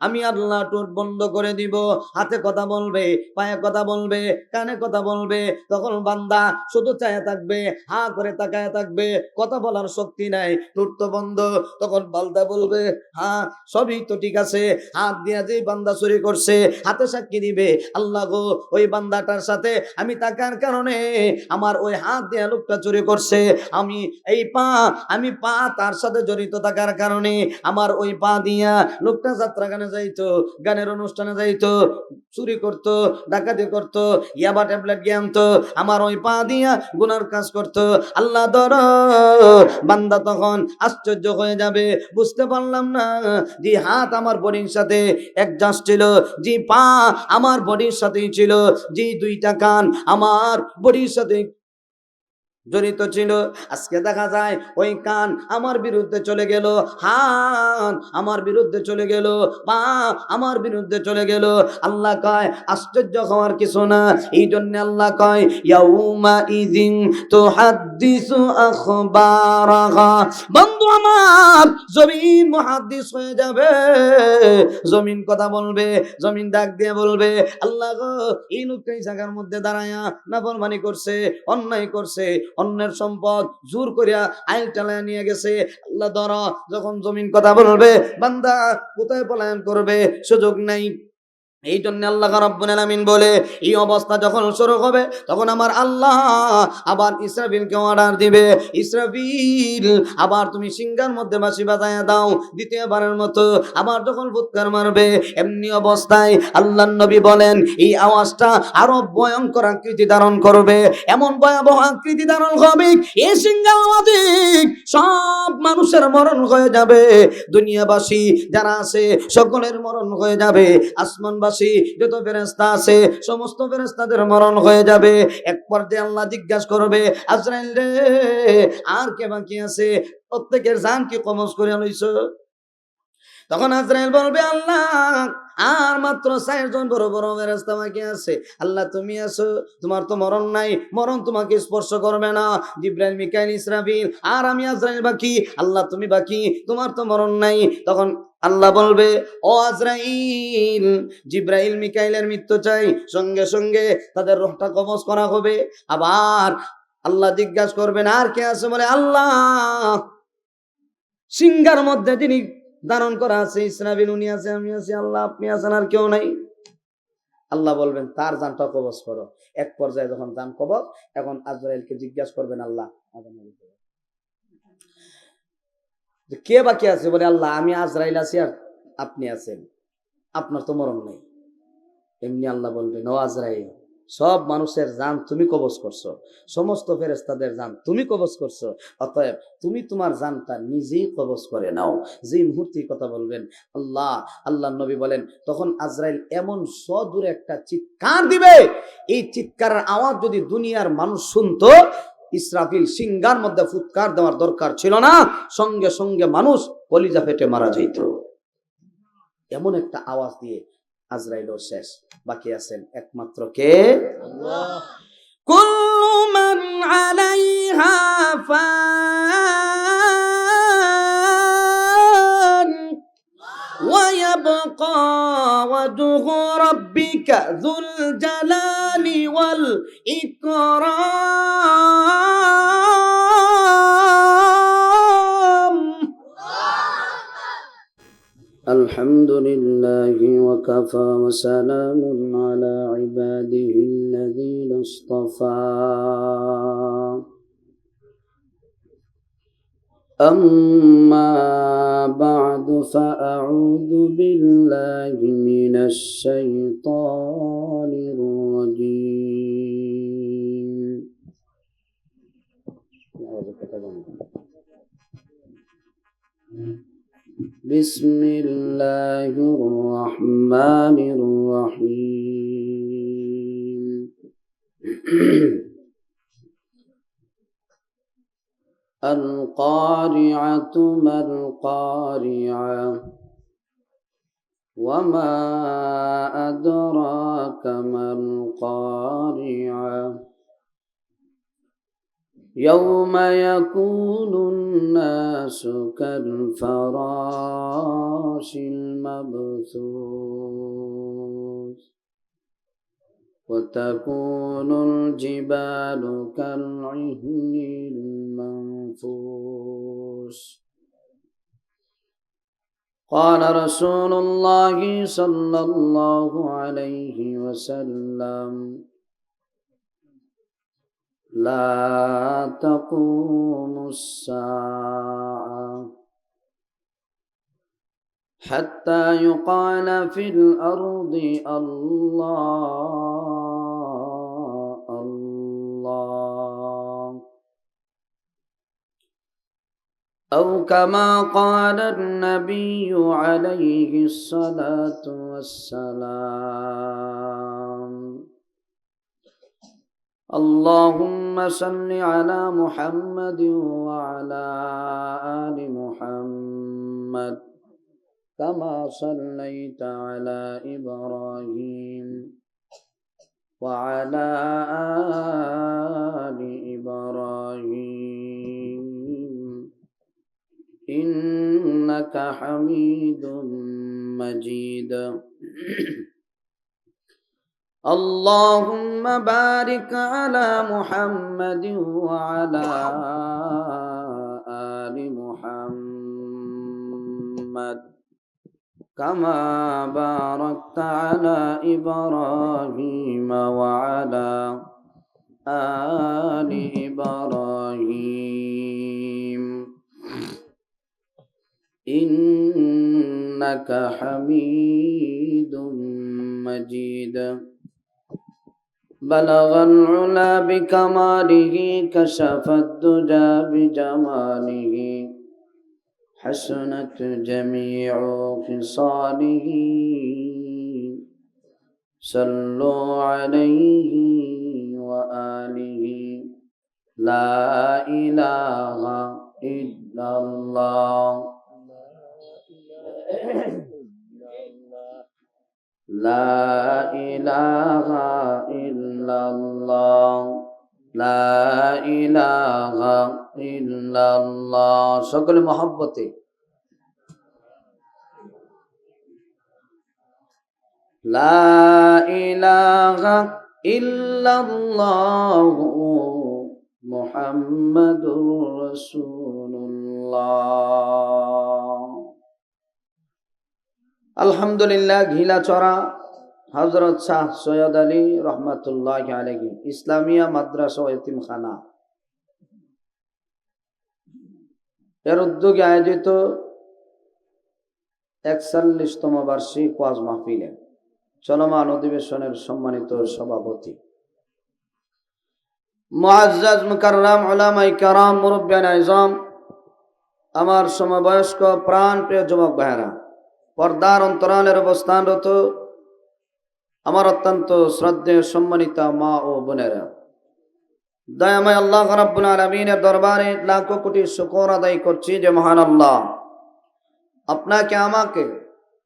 আমি আল্লাহ ঠোঁট বন্ধ করে দিব, হাতে কথা বলবে, পায়ে কথা বলবে, কানে কথা বলবে। তখন বান্দা শুধু চায়া থাকবে, হা করে তাকায় থাকবে, কথা বলার শক্তি নাই, ঠোঁট তো বন্ধ। তখন বান্দা বলবে হ্যাঁ সবই তো ঠিক আছে। হাত দিয়া যে বান্দা চুরি করছে হাতে সাক্ষী দিবে, আল্লাহ গো ওই বান্দাটার সাথে আমি তাকার কারণে আমার ওই হাত দিয়া লোকটা চুরি করছে, আমি এই পা, আমি পা তার সাথে জড়িত থাকার কারণে আমার ওই পা দিয়া লোকটা যাত্রা গানে যাইতো, গানের অনুষ্ঠানে যাইতো, চুরি করতো, ডাকাতি করতো, ইয়াবা ট্যাবলেট জ্ঞানতো, আমার ওই পা দিয়া গুনার কাজ করতো। আল্লাহ ধর বান্দা তখন আশ্চর্য হয়ে যাবে, বুঝতে পারলাম না যে হাত আমার বডির সাথে অ্যাডজাস্ট ছিল, যে পা আমার বডির সাথেই ছিল, যে দুইটা কান আমার বডির সাথে জড়িত ছিল। আজকে দেখা যায় ওই কান আমার বিরুদ্ধে চলে গেল, হাত আমার বিরুদ্ধে চলে গেল, পা আমার বিরুদ্ধে চলে গেল। আল্লাহ কয় আশ্চর্য হওয়ার কিছু না। এই জন্য আল্লাহ কয় ইয়াউমা ইযিন তুহাদ্দিসু আখবারাহা। বন্ধু আমার, জমিন মুহাদ্দিস হয়ে যাবে, জমিন কথা বলবে, জমিন ডাক দিয়ে বলবে আল্লাহ গো এই লোকটা এই জায়গার মধ্যে দাঁড়ায়া নাফরমানি করছে, অন্যায় করছে, অন্যের সম্পদ জোর করিয়া আইল চালায় নিয়ে গেছে। আল্লাহ ধরা যখন জমিন কথা বলবে, বান্দা কোথায় পলায়ন করবে, সুযোগ নাই। এই জন্য আল্লাহ রাব্বুল আলামিন বলে এই অবস্থা যখন শুরু হবে তখন আমার আল্লাহ আবার ইসরাফিলকে অর্ডার দিবে, ইসরাফিল আবার তুমি সিংহার মধ্যে বাঁশি বাজায়া দাও দ্বিতীয়বারের মতো। আবার যখন ফুৎকার মারবে এমনি অবস্থায় আল্লাহর নবী বলেন এই আওয়াজটা আরো ভয়ঙ্কর আকৃতি ধারণ করবে, এমন ভয়াবহ আকৃতি ধারণ হবে এই সিংহার আওয়াজে সব মানুষের মরণ হয়ে যাবে, দুনিয়াবাসী যারা আছে সকলের মরণ হয়ে যাবে, আসমানবাসী যত ফেরেশতা আছে সমস্ত ফেরেশতাদের মরণ হয়ে যাবে। এক পর্যায়ে আল্লাহ জিজ্ঞাসা করবে আজরাইল রে আর কে বাকি আছে, প্রত্যেকের জান কি কবজ করে লইছো? তখন আজরাইল বলবে আল্লাহ আর মাত্র 4 জন বড় বড় ফেরেশতা বাকি আছে। আল্লাহ তুমি আছো, তোমার তো মরণ নাই, মরণ তোমাকে স্পর্শ করবে না। জিবরাইল, মিকাইল, ইসরাফিল আর আমি আজরাইল বাকি। আল্লাহ তুমি বাকি, তোমার তো মরণ নাই। তখন আল্লাহ বলবে ও আজরাইল, জিবরাইল মিকাইলের মৃত্যু চাই, সঙ্গে সঙ্গে তাদের রূহটা কবজ করা হবে। আবার আল্লাহ জিজ্ঞাসা করবেন আর কে আছে? বলে আল্লাহ সিংহার মধ্যে যিনি ধারণ করা আছে ইসরাফিল উনি আছে, আমি আছি, আল্লাহ আপনি আছেন, আর কেউ নাই। আল্লাহ বলবেন তার জানটা কবজ করো। এক পর্যায়ে যখন জান কবজ, এখন আজরাইলকে জিজ্ঞাসা করবেন আল্লাহ কে বাকি আছে? বলে আল্লাহ আমি আজরাইল আছি আর আপনি আছেন, আপনার তো মরণ নেই। এমনি আল্লাহ বলবেন ও আজরাইল, সব মানুষের জান তুমি কবজ করছো, সমস্ত ফেরেশতাদের জান তুমি কবজ করছো, অতএব তুমি তোমার জানটা নিজেই কবজ করে নাও। যে মুহূর্তে কথা বলবেন আল্লাহ, আল্লাহর নবী বলেন তখন আজরাইল এমন সদূরে একটা চিৎকার দিবে, এই চিৎকারের আওয়াজ যদি দুনিয়ার মানুষ শুনতো, ইসরাফিল সিংহার মধ্যে ফুৎকার দেওয়ার দরকার ছিল না, সঙ্গে সঙ্গে মানুষ কলিজা ফেটে মারা যেত। এমন একটা আওয়াজ দিয়ে আজরাইলও শেষ, বাকি আছেন একমাত্র কে? আল্লাহ। কুল্লু মান আলাইহা ফান ওয়া ইয়াবকা ওয়াজহু রাব্বিকা যুল জালালি ওয়াল ইকরাম। الحمد لله وكفى وسلام على عباده الذين اصطفى. أما بعد فأعوذ بالله من الشيطان الرجيم. بسم الله الرحمن الرحيم. القارعة ما القارعة وما أدراك ما القارعة يوم يكون الناس كالفراش المبثوث وتكون الجبال كالعهن المنفوش قال رسول الله صلى الله عليه وسلم لا تقوم الساعة حتى يقال في الأرض الله الله أو كما قال النبي عليه الصلاة والسلام اللهم صل على محمد وعلى آل محمد كما صليت على إبراهيم وعلى آل إبراهيم إنك حميد مجيد اللهم بارك على محمد وعلى آل محمد كما باركت على إبراهيم وعلى آل إبراهيم إنك حميد مجيد بلغ العلا بكماله كشف الدجى بجماله حسنت جميع خصاله صلوا عليه وآله لا إله إلا الله لا إله إلا الله لا إله إلا الله সকলে মহব্বতে لا إله إلا الله محمد رسول الله আলহামদুলিল্লাহ ঘিলাচড়া হযরত শাহ সৈয়দ আলী রহমাতুল্লাহি আলাইহি ইসলামিয়া মাদ্রাসা ও এতিমখানা এর উদ্যোগে আয়োজিত ৪১তম বার্ষিক ওয়াজ মাহফিলে চলমান অধিবেশনের সম্মানিত সভাপতি মুআজ্জাজ মুকাররম উলামায়ে কেরাম মুরব্বিয়ান আযম আমার সমবয়স্ক প্রাণ প্রিয় যুবক ভাইরা পর্দার অন্তরালের অবস্থানরত আমার অত্যন্ত শ্রদ্ধেয় সম্মানিত মা ও বোনেরা দয়াময় আল্লাহ রাব্বুল আলামিনের দরবারে লাখো কোটি শুকর আদায় করছি যে মহান আল্লাহ আপনাকে আমাকে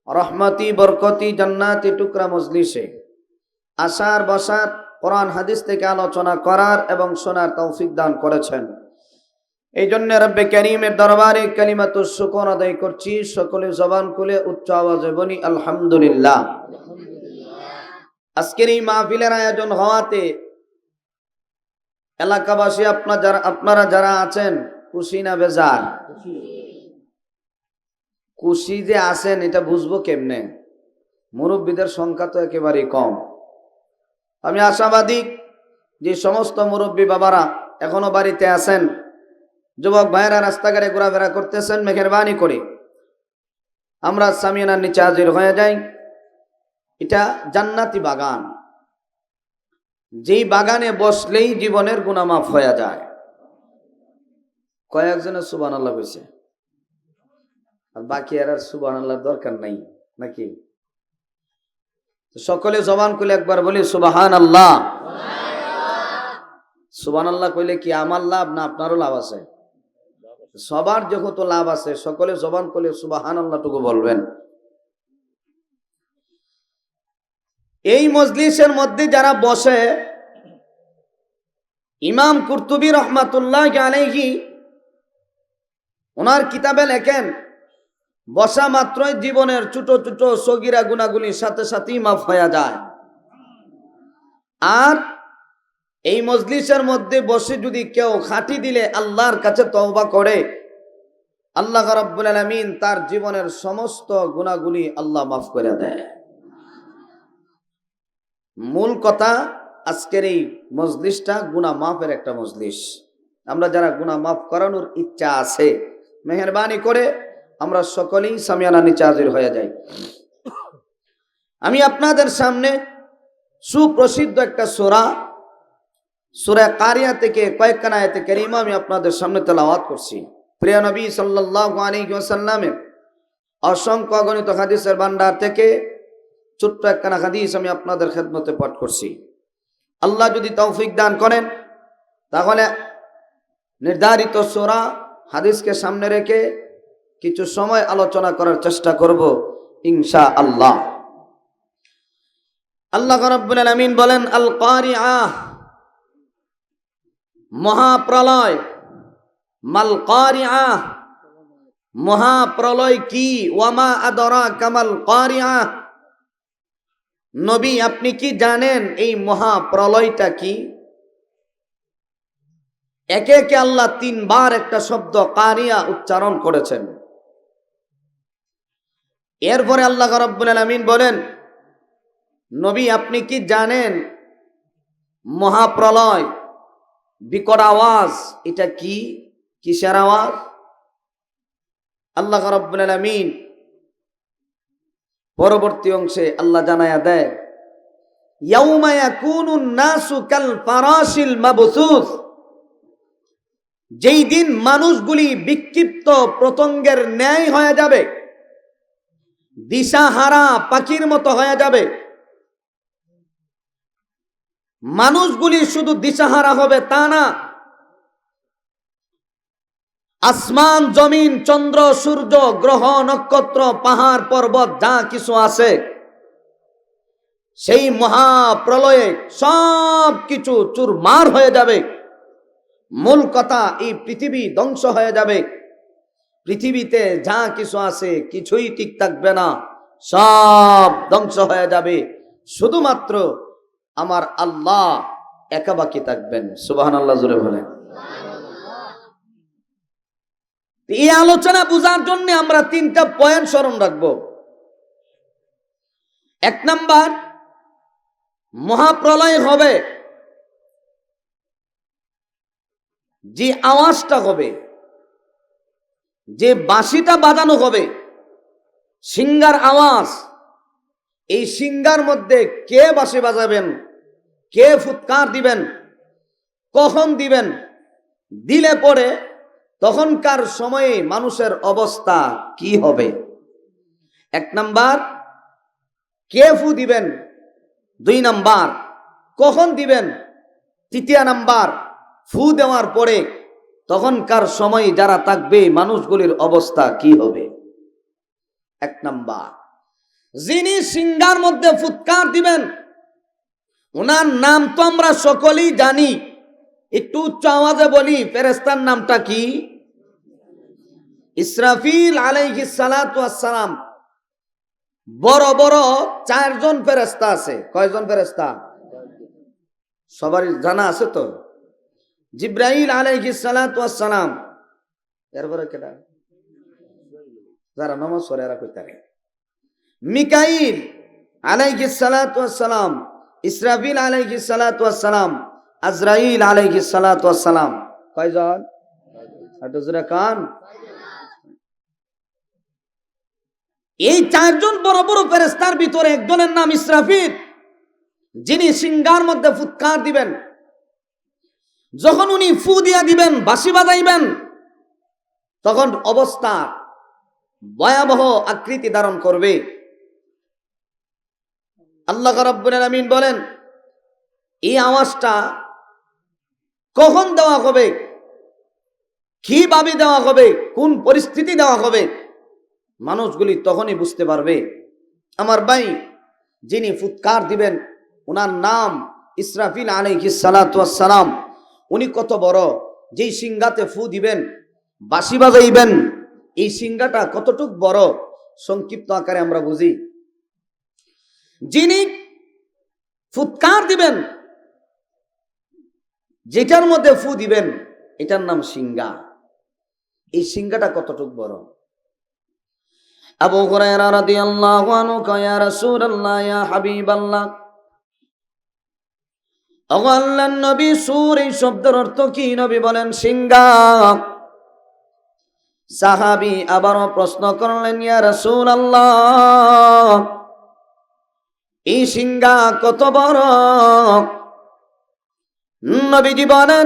রহমতি বরকতি জান্নাতি টুকরা মজলিসে আসার বসার কোরআন হাদিস থেকে আলোচনা করার এবং শোনার তৌফিক দান করেছেন এই জন্য রব্বে কারীমের দরবারে কালিমাতুশ শুকর আদায় করছি সকলে জবান খুলে উচ্চ আওয়াজে বলি আলহামদুলিল্লাহ আজকের এই মাহফিলের আয়োজন হওয়াতে এলাকাবাসী আপনারা যারা আছেন খুশি না বেজার খুশি যে আছেন এটা বুঝবো কেমনে মুরব্বীদের সংখ্যা তো একেবারেই কম আমি আশাবাদী যে সমস্ত মুরব্বী বাবারা এখনো বাড়িতে আছেন যুবক ভাইরা রাস্তাঘাটে ঘোরাফেরা করতেছেন মেহেরবানি করে আমরা সামিয়ানার নিচে হাজির হয়ে যাই এটা জান্নাতি বাগান যেই বাগানে বসলেই জীবনের গুনাহ মাফ হয়ে যায় কয়েকজনের সুবহানাল্লাহ কইছে আর বাকি আর সুবহানাল্লাহর দরকার নাই নাকি সকলে জবান খুলে একবার বলি সুবহানাল্লাহ সুবহানাল্লাহ কইলে কি আমার লাভ না আপনারও লাভ আছে সবার যত লাভ আছে সকলে জবান খুলে সুবহানাল্লাহ টুকু বলবেন এই মজলিসের মধ্যে যারা বসে ইমাম কুরতুবী রহমাতুল্লাহ আলাইহি ওনার কিতাবে লেখেন, বসা মাত্রই জীবনের ছোট ছোট সগীরা গুনাহগুলির সাথে সাথেই মাফ হয়ে যায়। আর এই মজলিসের মধ্যে বসে যদি কেউ খাঁটি দিলে আল্লাহর কাছে তওবা করে, আল্লাহ রাব্বুল আলামিন তার জীবনের সমস্ত গুনাহগুলি আল্লাহ মাফ করে দেয়। মূল কথা, আজকের এই মজলিসটা গুনাহ মাফের একটা মজলিস। আমরা যারা গুনাহ মাফ করানোর ইচ্ছা আছে, মেহেরবানি করে আমরা সকলেই সামিয়ানা নিচে হাজির হয়ে যাই। আমি আপনাদের সামনে সুপ্রসিদ্ধ একটা সূরা, সূরা কারিয়া থেকে কয়েকখানা আয়াতে কারিমা আমি আপনাদের সামনে তেলাওয়াত করছি। প্রিয় নবী সাল্লাল্লাহু আলাইহি ওয়াসাল্লামের অসংখ্য অগণিত হাদিসের ভান্ডার থেকে ছোট্ট একখানা হাদিস আমি আপনাদের খেদমতে পাঠ করছি। আল্লাহ যদি তৌফিক দান করেন, তাহলে নির্ধারিত সূরা হাদিসকে সামনে রেখে কিছু সময় আলোচনা করার চেষ্টা করব ইনশাআল্লাহ। আল্লাহ রাব্বুল আলামিন বলেন, আল কারিআহ, মহাপ্রলয়। মাল কারিআহ, মহাপ্রলয় কি? ওয়ামা আদরাকা মাল কারিআহ, নবী আপনি কি জানেন এই মহাপ্রলয়টা কি? একে একে আল্লাহ তিনবার একটা শব্দ কারিয়া উচ্চারণ করেছেন। এরপরে আল্লাহ রাব্বুল আলামিন বলেন, নবী আপনি কি জানেন মহাপ্রলয়, বিকট আওয়াজ এটা কি? কিসের আওয়াজ? আল্লাহ রাব্বুল আলামিন পরবর্তী অংশে আল্লাহ জানায়া দেয়, ইয়াউমা ইয়াকুনুন নাসু কাল ফারাশিল মাবসুস, যেই দিন মানুষগুলি বিক্ষিপ্ত পতঙ্গের ন্যায় হয়ে যাবে, দিশাহারা পাখির মতো হয়ে যাবে। মানুষগুলি শুধু দিশাহারা হবে তা না, আসমান জমিন চন্দ্র সূর্য গ্রহ নক্ষত্র পাহাড় পর্বত যা কিছু আছে, সেই মহাপ্রলয়ে সব কিছু চুরমার হয়ে যাবে। মূল কথা, এই পৃথিবী ধ্বংস হয়ে যাবে। পৃথিবীতে যা কিছু আছে কিছুই ঠিক থাকবে না, সব ধ্বংস হয়ে যাবে। শুধুমাত্র আমার আল্লাহ একা বাকি থাকবেন। সুবহানাল্লাহ জোরে বলেন। এই আলোচনা বোঝার জন্য আমরা তিনটা পয়েন্ট স্মরণ রাখব। এক নাম্বার, মহাপ্রলয় হবে, যে আওয়াজটা হবে, যে বাঁশিটা বাজানো হবে, সিঙ্গার আওয়াজ, এই সিঙ্গার মধ্যে কে বাঁশি বাজাবেন, কে ফুৎকার দিবেন, কখন দিবেন, দিলে পরে তখনকার সময়ে মানুষের অবস্থা কি হবে? এক নাম্বার, কে ফু দিবেন, দুই নাম্বার কখন দিবেন, তৃতীয় নাম্বার ফু দেওয়ার পরে তখনকার সময় যারা থাকবে মানুষগুলির অবস্থা কি হবে। এক নাম্বার, যিনি সিঙ্গার মধ্যে ফুৎকার দিবেন, ওনার নাম তো আমরা সকলেই জানি। একটু উচ্চ আওয়াজে বলি, ফেরেশতার নামটা কি? ইসরাফিল আলাইহিস সালাতু ওয়াস সালাম। বড় বড় চারজন ফেরেশতা আছে। কয়জন ফেরেশতা? সবারই জানা আছে তো? জিব্রাইল আলাইহিস সালাতু ওয়াস সালাম, এরপরে কেডা? যারা নামাজ পড়ে এরা কইতারে। মিকাইল আলাইহিস সালাতু ওয়াস সালাম, ইসরাফিল আলাইহিস সালাতু ওয়াস সালাম, আজরাইল আলাইহিস সালাতু ওয়াস সালাম। কয়জন? একটু জোরে কান। এই চারজন বড় বড় ফেরেশতার ভিতরে একজনের নাম ইসরাফিল, যিনি সিঙ্গার মধ্যে ফুৎকার দিবেন। যখন উনি ফু দিয়া দিবেন, বাঁশি বাজাইবেন, তখন অবস্থা ভয়াবহ আকৃতি ধারণ করবে। আল্লাহ রাব্বুল আলামিন বলেন, এই আওয়াজটা কখন দেওয়া হবে, কিভাবে দেওয়া হবে, কোন পরিস্থিতি দেওয়া হবে, মানুষগুলি তখনই বুঝতে পারবে। আমার ভাই, যিনি ফুৎকার দিবেন ওনার নাম ইসরাফিল আলাইহিস সালাতু ওয়াস সালাম। উনি কত বড়, যেই সিংহাতে ফু দিবেন, বাঁশি বাজাইবেন, এই সিংহাটা কতটুক বড় সংক্ষিপ্ত আকারে আমরা বুঝি। যিনি ফুৎকার দিবেন, যেটার মধ্যে ফু দিবেন, এটার নাম সিংহা। এই সিংহাটা কতটুক বড়। আবু হুরায়রা রাদিয়াল্লাহু আনহু কয়, ইয়া রাসূলুল্লাহ, ইয়া হাবিবাল্লাহ, আল্লাহর নবী, সূর এই শব্দের অর্থ কি? নবী বলেন সিংহা। সাহাবী আবারও প্রশ্ন করলেন, ইয়া রাসূলুল্লাহ, এই সিংহা কত বড়? নবীজি বলেন,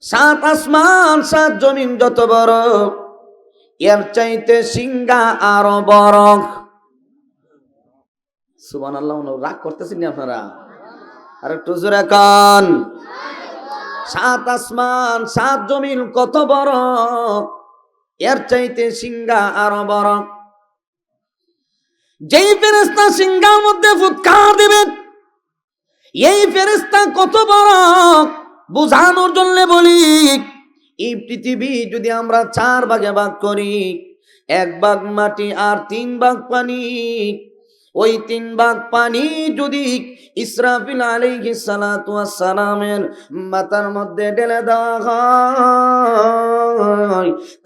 7 আসমান 7 জমিন যত বড়, এর চাইতে সিংহা আরো বড়। সুবহানাল্লাহ। রাগ করতেছেন না আপনারা? আর একটু জোরে কান। 7 আসমান 7 জমিন কত বড়, এর চাইতে সিংহা আরো বড়। যেই ফেরেশতা সিংহার মধ্যে ফুৎকার দিবেন, এই ফেরেশতা কত বড় বোঝানোর জন্য বলি, এই পৃথিবী যদি আমরা 4 ভাগে ভাগ করি, 1 ভাগ মাটি আর 3 ভাগ পানি, ওই 3 ভাগ পানি যদি ইসরাফিল আলাইহিস সালাতু ওয়াস সালামের মাথার মধ্যে ঢেলে দেওয়া হয়,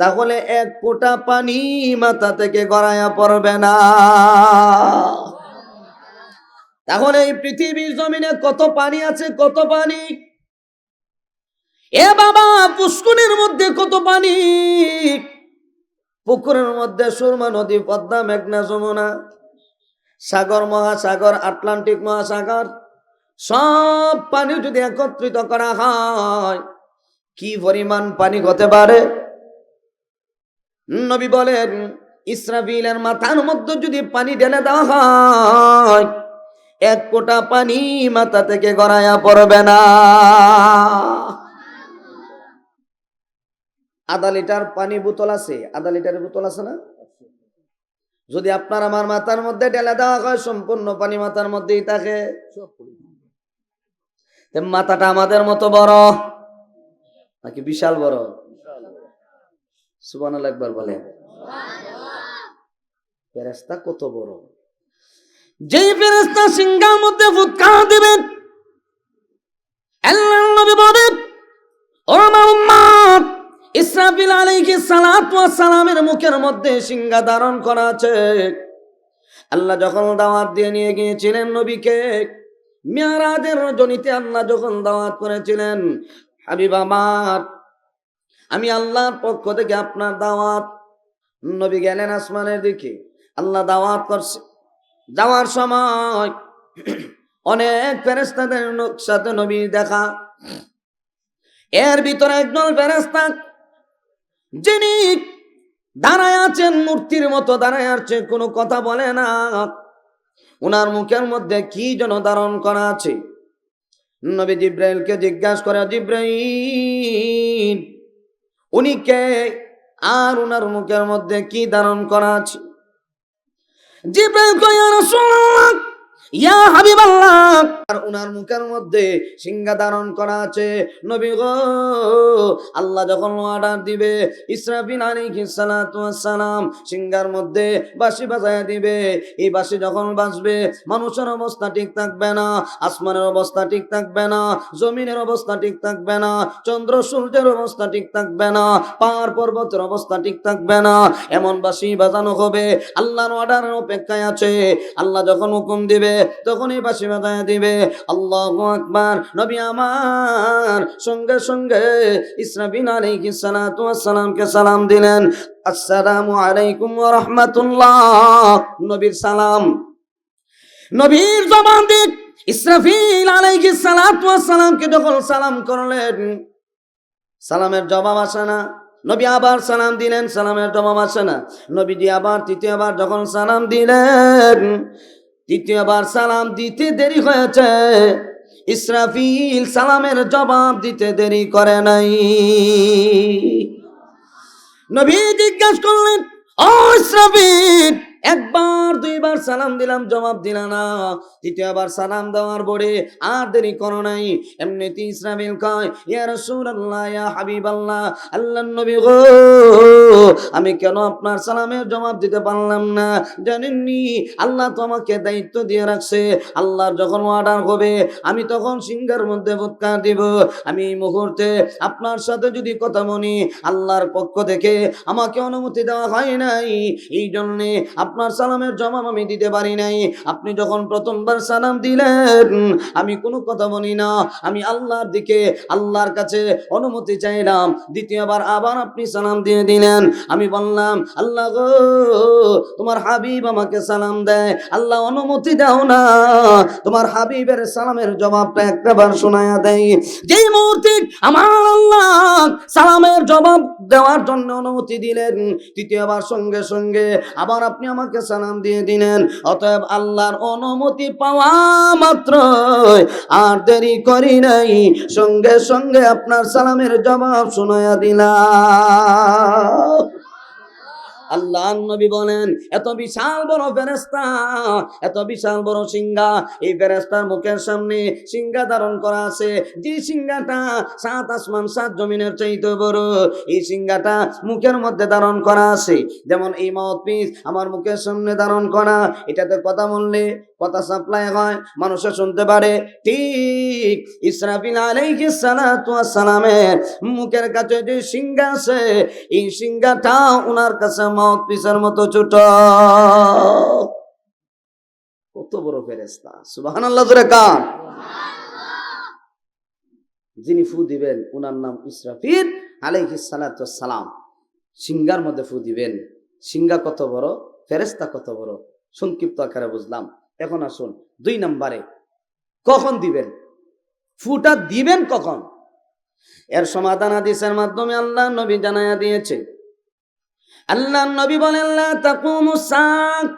তাহলে 1 ফোঁটা পানি মাথা থেকে গড়াইয়া পড়বে না। তাহলে এই পৃথিবীর জমিনে কত পানি আছে, কত পানি। এ বাবা, পুষ্করের মধ্যে কত পানি, পুকুরের মধ্যে সুরমা নদী, পদ্মা, মেঘনা, যমুনা, সাগর, মহাসাগর, আটলান্টিক মহাসাগর, সব পানি যদি একত্রিত করা হয়, কি পরিমাণ পানি হতে পারে? নবী বলেন, ইসরাফিলের মাথার মধ্যে যদি পানি ঢেলে দেওয়া হয়, 1 ফোঁটা পানি মাথা থেকে গড়াইয়া পড়বে না। 1/2 লিটার পানি বোতল আছে, 1/2 লিটারের বোতল আছে না? যদি আপনার আমার মাথার মধ্যে ঢেলে দেওয়া হয়, সম্পূর্ণ পানি মাথার মধ্যেই থাকে। মাথাটা আমাদের মতো বড় নাকি বিশাল বড়? সুবহানাল্লাহ একবার বলেন। ফেরেশতা কত বড়। যেই ফেরেশতা সিংহার মধ্যে ফুৎকার দিবেন, আল্লাহর নবী বলেন, ও আমার উম্মত, ইসরাফিল আলাইহিস সালাতু ওয়াস সালামের মুখের মধ্যে সিংহা ধারণ করা আছে। আল্লাহ যখন দাওয়াত দিয়ে নিয়ে গিয়েছিলেন নবীকে, মিরাজের রজনীতে আল্লাহ যখন দাওয়াত করেছিলেন, হাবিব আমার, আমি আল্লাহর পক্ষ থেকে আপনার দাওয়াত। নবী গেলেন আসমানের দিকে, আল্লাহ দাওয়াত করছে। যাওয়ার সময় অনেক ফেরেশতাদের সাথে নবী দেখা। এর ভিতরে একজন ফেরেশতা, যিনি দাঁড়ায় আছেন, মূর্তির মতো দাঁড়ায় আছে, কোনো কথা বলে না। উনার মুখের মধ্যে কি যেন ধারণ করা আছে। নবী জিব্রাইলকে জিজ্ঞাসা করে, জিব্রাইল, উনি কে আর উনার মুখের মধ্যে কি ধারণ করা আছে? জিব্রাইল কয়, ইয়া রাসূলুল্লাহ, ইয়া হাবিবাল্লাহ, আর উনার মুখের মধ্যে সিংহা ধারণ করা আছে। নবী গো, আল্লাহ যখন অর্ডার দিবে, ইসরাফিল আলাইহিস সালাতু ওয়াস সালাম সিংহার মধ্যে বাঁশি বাজায় দিবে। এই বাঁশি যখন বাজবে, মানুষের অবস্থা ঠিক থাকবে না, আসমানের অবস্থা ঠিক থাকবে না, জমিনের অবস্থা ঠিক থাকবে না, চন্দ্র সূর্যের অবস্থা ঠিক থাকবে না, পাহাড় পর্বতের অবস্থা ঠিক থাকবে না। এমন বাঁশি বাজানো হবে, আল্লাহর অর্ডারের অপেক্ষায় আছে। আল্লাহ যখন হুকুম দিবে, তখনই বাঁশি বাজায় দিবে। আল্লাহু আকবার। নবী আমার সঙ্গে সঙ্গে ইসরাফিল আলাইহিস সালাতু ওয়াস সালামকে সালাম দিলেন, আসসালামু আলাইকুম ওয়া রাহমাতুল্লাহ। নবীর সালাম, নবীর জবান দিয়ে ইসরাফিল আলাইহিস সালাতু ওয়াস সালামকে যখন সালাম করলেন, সালামের জবাব আসে না। নবী আবার সালাম দিলেন, সালামের জবাব আসে না। নবীজি আবার তৃতীয়বার যখন সালাম দিলেন, তৃতীয়বার সালাম দিতে দেরি হয়েছে, ইসরাফিল সালামের জবাব দিতে দেরি করে নাই। নবী জিজ্ঞাসা করলেন, ও ইসরাফিল, একবার দুইবার সালাম দিলাম, জবাব দিলা না। তৃতীয়বার সালাম দেওয়ার পরে আর দেরি করো নাই, এমনিতে ইসরাফিল কয়, ইয়া রাসূলুল্লাহ, ইয়া হাবিবাল্লাহ, আল্লাহর নবী গো, আমি কেন আপনার সালামের জবাব দিতে পারলাম না? জানেননি, আল্লাহ তো আমাকে দায়িত্ব দিয়ে রাখছে, আল্লাহর যখন অর্ডার হবে আমি তখন সিংহার মধ্যে ফুৎকার দিব। আমি এই মুহূর্তে আপনার সাথে যদি কথা বলি, আল্লাহর পক্ষ থেকে আমাকে অনুমতি দেওয়া হয় নাই, এই জন্যে আপনার সালামের জবাব আমি দিতে পারি নাই। আপনি যখন প্রথমবার সালাম দিলেন আমি কোনো কথা বলি না, আমি আল্লাহর দিকে, আল্লাহর কাছে অনুমতি চাইলাম। দ্বিতীয়বার আবার আপনি সালাম দিয়ে দিলেন, আমি বললাম, আল্লাহ গো, তোমার হাবিব আমাকে সালাম দেয়, আল্লাহ অনুমতি দাও না, তোমার হাবিবের সালামের জবাবটা একটাবার শোনায়া দেয়। যেই মুহূর্তে আমার আল্লাহ সালামের জবাব দেওয়ার জন্য অনুমতি দিলেন, তৃতীয়বার সঙ্গে সঙ্গে আবার আপনি আমাকে সালাম দিয়ে দিলেন। অতএব আল্লাহর অনুমতি পাওয়া মাত্র আর দেরি করি নাই, সঙ্গে সঙ্গে আপনার সালামের জবাব শোনায়া দিলাম। আল্লাহর নবী বলেন, এত বিশাল বড় ফেরেশতা, এত বিশাল বড় সিংহা, এই ফেরেশতার মুখের সামনে সিংহা ধারণ করা আছে, যে সিংহাটা 7 আসমান 7 জমিনের চাইতে বড়, এই সিংহাটা মুখের মধ্যে ধারণ করা আছে। যেমন এই মাউথপিস আমার মুখের সামনে ধারণ করা, এটাতে কথা বললে কথা সাপ্লাই হয়, মানুষে শুনতে পারে। ঠিক ইসরাফিল আলাইহিস সালাতু ওয়াস সালামের মুখের কাছে যে সিংহা আছে, এই সিংহাটা ওনার কাছে মাউথপিসের মতো ছোট। কত বড় ফেরেশতা! সুবহানাল্লাহ জোরে কান। যিনি ফু দিবেন ওনার নাম ইসরাফিল আলাইহিস সালাতু ওয়াস সালাম। সিংহার মধ্যে ফু দিবেন। সিংহা কত বড়, ফেরেশতা কত বড়, সংক্ষিপ্ত আকারে বুঝলাম। এখন আসুন 2 নম্বরে, কখন দিবেন, ফুটা দিবেন কখন? এর সমাধান হাদিসের মাধ্যমে আল্লাহর নবী জানায়া দিয়েছে। আল্লাহর নবী বলেন, লা তাকুমুস সাআত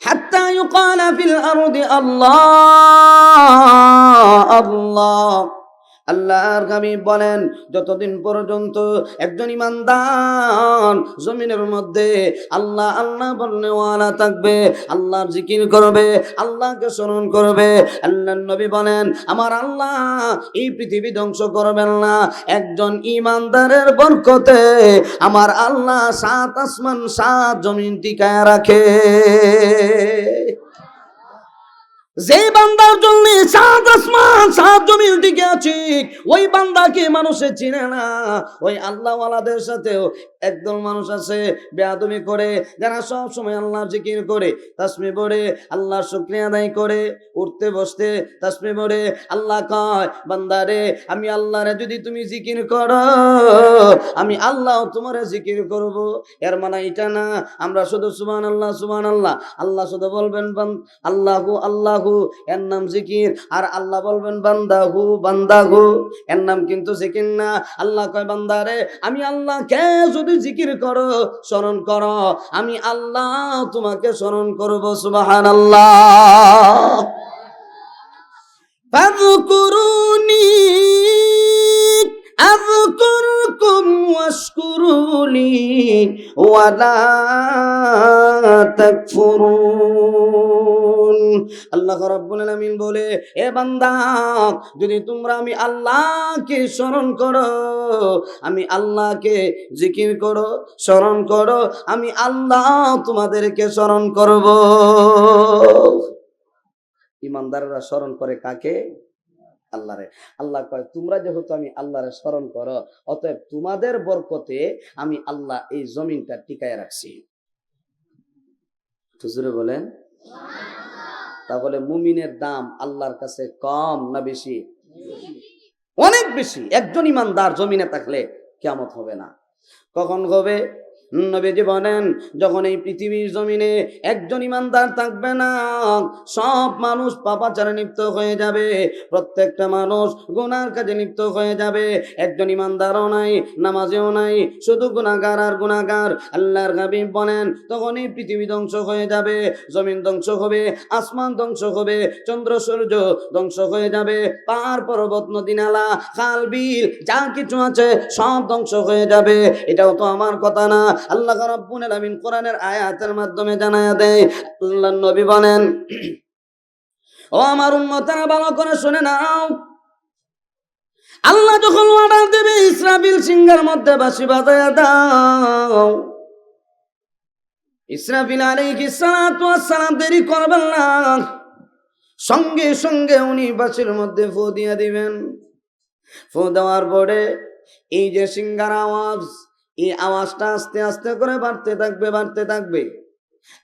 হাত্তা ইউকালা ফিল আরদি আল্লাহ আল্লাহ। আল্লাহর হাবিব বলেন, যতদিন পর্যন্ত একজন ইমানদার জমিনের মধ্যে আল্লাহ আল্লাহ বলনে ওয়ালা থাকবে, আল্লাহর জিকির করবে, আল্লাহকে স্মরণ করবে, আল্লাহর নবী বলেন, আমার আল্লাহ এই পৃথিবী ধ্বংস করবেন না। একজন ইমানদারের বরকতে আমার আল্লাহ 7 আসমান 7 জমিন টিকায় রাখে। যে বান্দার জন্য 7 আসমান 7 জমিন টিকে আছে, ওই বান্দাকে মানুষে চিনে না। ওই আল্লাহওয়ালাদের সাথেও একদল মানুষ আছে বেয়াদবি করে, যারা সব সময় আল্লাহর জিকির করে, তাসবিহ পড়ে, আল্লাহর শুকরিয়া আদায় করে, উঠতে বসতে তাসবিহ পড়ে। আল্লাহ কয়, বান্দারে, আমি আল্লাহরে যদি তুমি জিকির করো, আমি আল্লাহ তোমারে জিকির করব। এর মানে এটা না আমরা শুধু সুবহানাল্লাহ সুবহানাল্লাহ, আল্লাহ শুধু বলবেন আল্লাহু আল্লাহু, এর নাম জিকির, আর আল্লাহ বলবেন বান্দাহু বান্দাহু, এর নাম কিন্তু জিকির না। আল্লাহ কয়, বান্দারে, আমি আল্লাহকে যদি জিকির করো, স্মরণ করো, আমি আল্লাহ তোমাকে স্মরণ করব। সুবহানাল্লাহ। ফাযকুরুনি আযকুরকুম ওয়াশকুরুলি ওয়ালা তাকফুরুন। আল্লাহ রাব্বুল আলামিন বলে, এ বান্দা, যদি তোমরা আমি আল্লাহকে স্মরণ করো, আমি আল্লাহকে জিকির করো, স্মরণ করো, আমি আল্লাহ তোমাদেরকে স্মরণ করব। ইমানদাররা স্মরণ করে কাকে? আল্লাহরে। আল্লাহ কয়, তোমরা যেহেতু আমি আল্লাহরে স্মরণ করো, অতএব তোমাদের বরকতে আমি আল্লাহ এই জমিনটা টিকায় রাখছি। হুজুরে বলেন, তাহলে মুমিনের দাম আল্লাহর কাছে কম না বেশি? অনেক বেশি। একজন ইমানদার জমিনে থাকলে কিয়ামত হবে না। কখন হবে? নবীজি বলেন, যখন এই পৃথিবীর জমিনে একজন ইমানদার থাকবে না, সব মানুষ পাপাচারে লিপ্ত হয়ে যাবে, প্রত্যেকটা মানুষ গুনার কাজে লিপ্ত হয়ে যাবে। একজন ইমানদারও নাই, নামাজেও নাই, শুধু গুনাহগার আর গুনাহগার। আল্লাহর হাবিব বলেন, তখন এই পৃথিবী ধ্বংস হয়ে যাবে, জমিন ধ্বংস হবে, আসমান ধ্বংস হবে, চন্দ্র সূর্য ধ্বংস হয়ে যাবে, পাহাড় পর্বত নদী নালা খাল বিল যা কিছু আছে সব ধ্বংস হয়ে যাবে। এটাও তো আমার কথা না, আল্লাহ রাব্বুল আলামিন কোরআনের আয়াতের মাধ্যমে জানায়া দেয়। আল্লাহর নবী বলেন, ও আমার উম্মতেরা ভালো করে শুনে নাও, আল্লাহ যখন অর্ডার দেবে ইসরাফিল সিংহের মধ্যে বাঁশি বাজায়া দাও, ইসরাফিল আলাইহিস সালাতু ওয়াস সালাম দেরি করবেন না, সঙ্গে সঙ্গে উনি বাঁশির মধ্যে ফু দিয়ে দিবেন। ফু দেওয়ার পরে এই যে সিংহার আওয়াজ, এই আওয়াজটা আস্তে আস্তে করে বাড়তে থাকবে, বাড়তে থাকবে।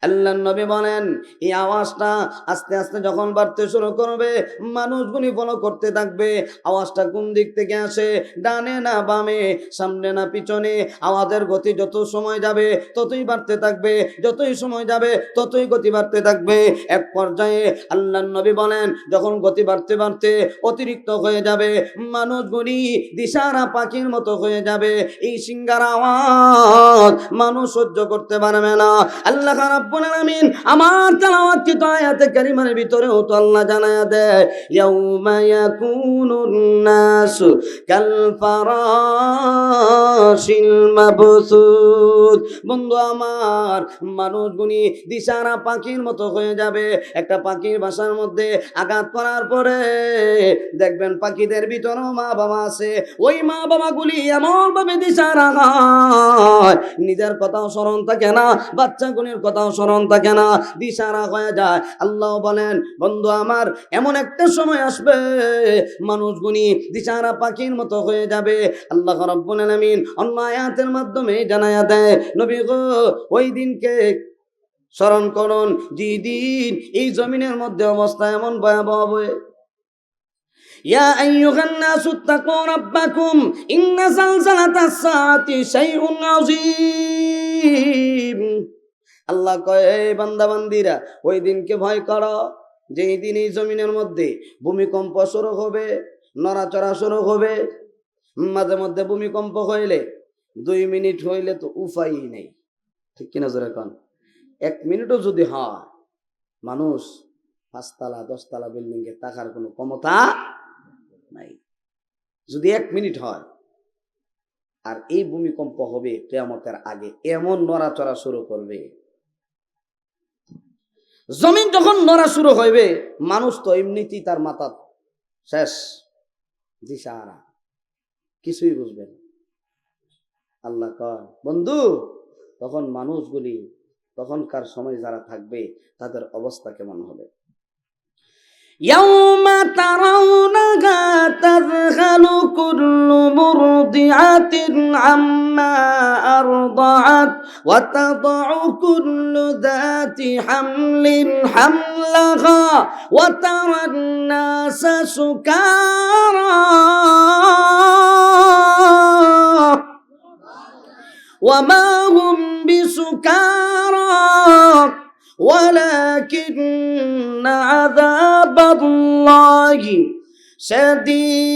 আল্লাহর নবী বলেন, এই আওয়াজটা আস্তে আস্তে যখন বাড়তে শুরু করবে, মানুষগুলি ফলো করতে থাকবে। আওয়াজটা কোন দিক থেকে আসে, ডানে না বামে, সামনে না পিছনে, আওয়াজের গতি যত সময় যাবে ততই বাড়তে থাকবে, যতই সময় যাবে ততই গতি বাড়তে থাকবে। এক পর্যায়ে আল্লাহর নবী বলেন, যখন গতি বাড়তে বাড়তে অতিরিক্ত হয়ে যাবে, মানুষগুলি দিশারা পাখির মতো হয়ে যাবে, এই সিংহার আওয়াজ মানুষ সহ্য করতে পারবে না। আল্লাহ রাব্বুল আলামিন আমার তেলাওয়াতকৃত আয়াতে কারিমার ভিতরেও তো আল্লাহ জানায়া দেয়, ইয়াউমা ইয়াকুনুন নাসু কাল ফারাশিল মাবসুত। বন্ধু আমার, মানুষগুলি দিশারা পাখির মতো হয়ে যাবে। একটা পাখির বাসার মধ্যে আঘাত করার পরে দেখবেন পাখিদের ভিতরেও মা বাবা আছে, ওই মা বাবাগুলি এমন ভাবে দিশারা হয়, নিজের কথাও স্মরণ থাকে না, বাচ্চাগুলির কথাও স্মরণ থাকে না, দিশারা হয়ে যায়। আল্লাহ বলেন, বন্ধু আমার, এমন একটা সময় আসবে মানুষগুলি দিশারা পাখির মতো হয়ে যাবে। আল্লাহ রাব্বুল আলামিন অন্য আয়াতের মাধ্যমে জানায়া দেয়, নবী গো, ওই দিনকে স্মরণ করুন, যেদিন এই জমিনের মধ্যে অবস্থা এমন ভয়াবহ হবে। ইয়া আইয়ুহান নাসু তাকু রাব্বাকুম ইন্না যালজালাতাস সাআতি শাইউন আযীম। আল্লাহ কয়, এই বান্দা বান্দিরা, ওই দিনকে ভয় করো, যেই দিন এই জমিনের মধ্যে ভূমিকম্প শুরু হবে, নড়াচড়া শুরু হবে। মাঝে মধ্যে ভূমিকম্প হইলে 2 মিনিট হইলে তো উপায় নেই, ঠিক কিনা জোরে কোন? 1 মিনিটও যদি হয়, মানুষ 5 তলা 10 তলা বিল্ডিং এ থাকার কোনো ক্ষমতা নাই, যদি 1 মিনিট হয়। আর এই ভূমিকম্প হবে কিয়ামতের আগে, এমন নড়াচড়া শুরু করবে, জমিন যখন নড়া শুরু হইবে, মানুষ তো এমনিতেই তার মাথা শেষ, দিশাহারা, কিছুই বুঝবে না। আল্লাহ কয়, বন্ধু, তখন মানুষগুলি, তখনকার সময় যারা থাকবে তাদের অবস্থা কেমন হবে? ইয়াউমা তারাউনাহা তাযহালু কুল্লু মুরদিআতিন আম্মা আরদাআত ওয়া তাদউ কুল্লু যাতি হামলিন হামলাহা ওয়া তারান নাসা সুকারা ওয়া মা হুম বিসুকারা ولكن عذاب الله شديد।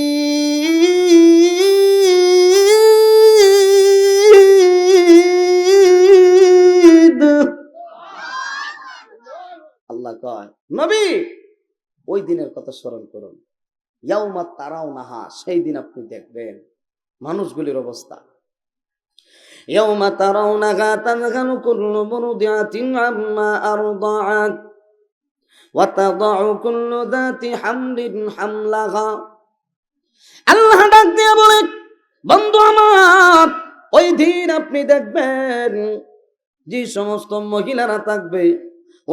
আল্লাহ কয়, নবী, ওই দিনের কথা স্মরণ করুন। ইয়াউমা তারাউনাহা, সেই দিন আপনি দেখবেন মানুষগুলির অবস্থা। يوم ترونها تذهل كل مرضعة عما أرضعت وتضع كل ذات حمل حملها। আল্লাহ ডাক দিয়ে বলে, বন্ধু আমার, ওই দিন আপনি দেখবেন যে সমস্ত মহিলারা থাকবে,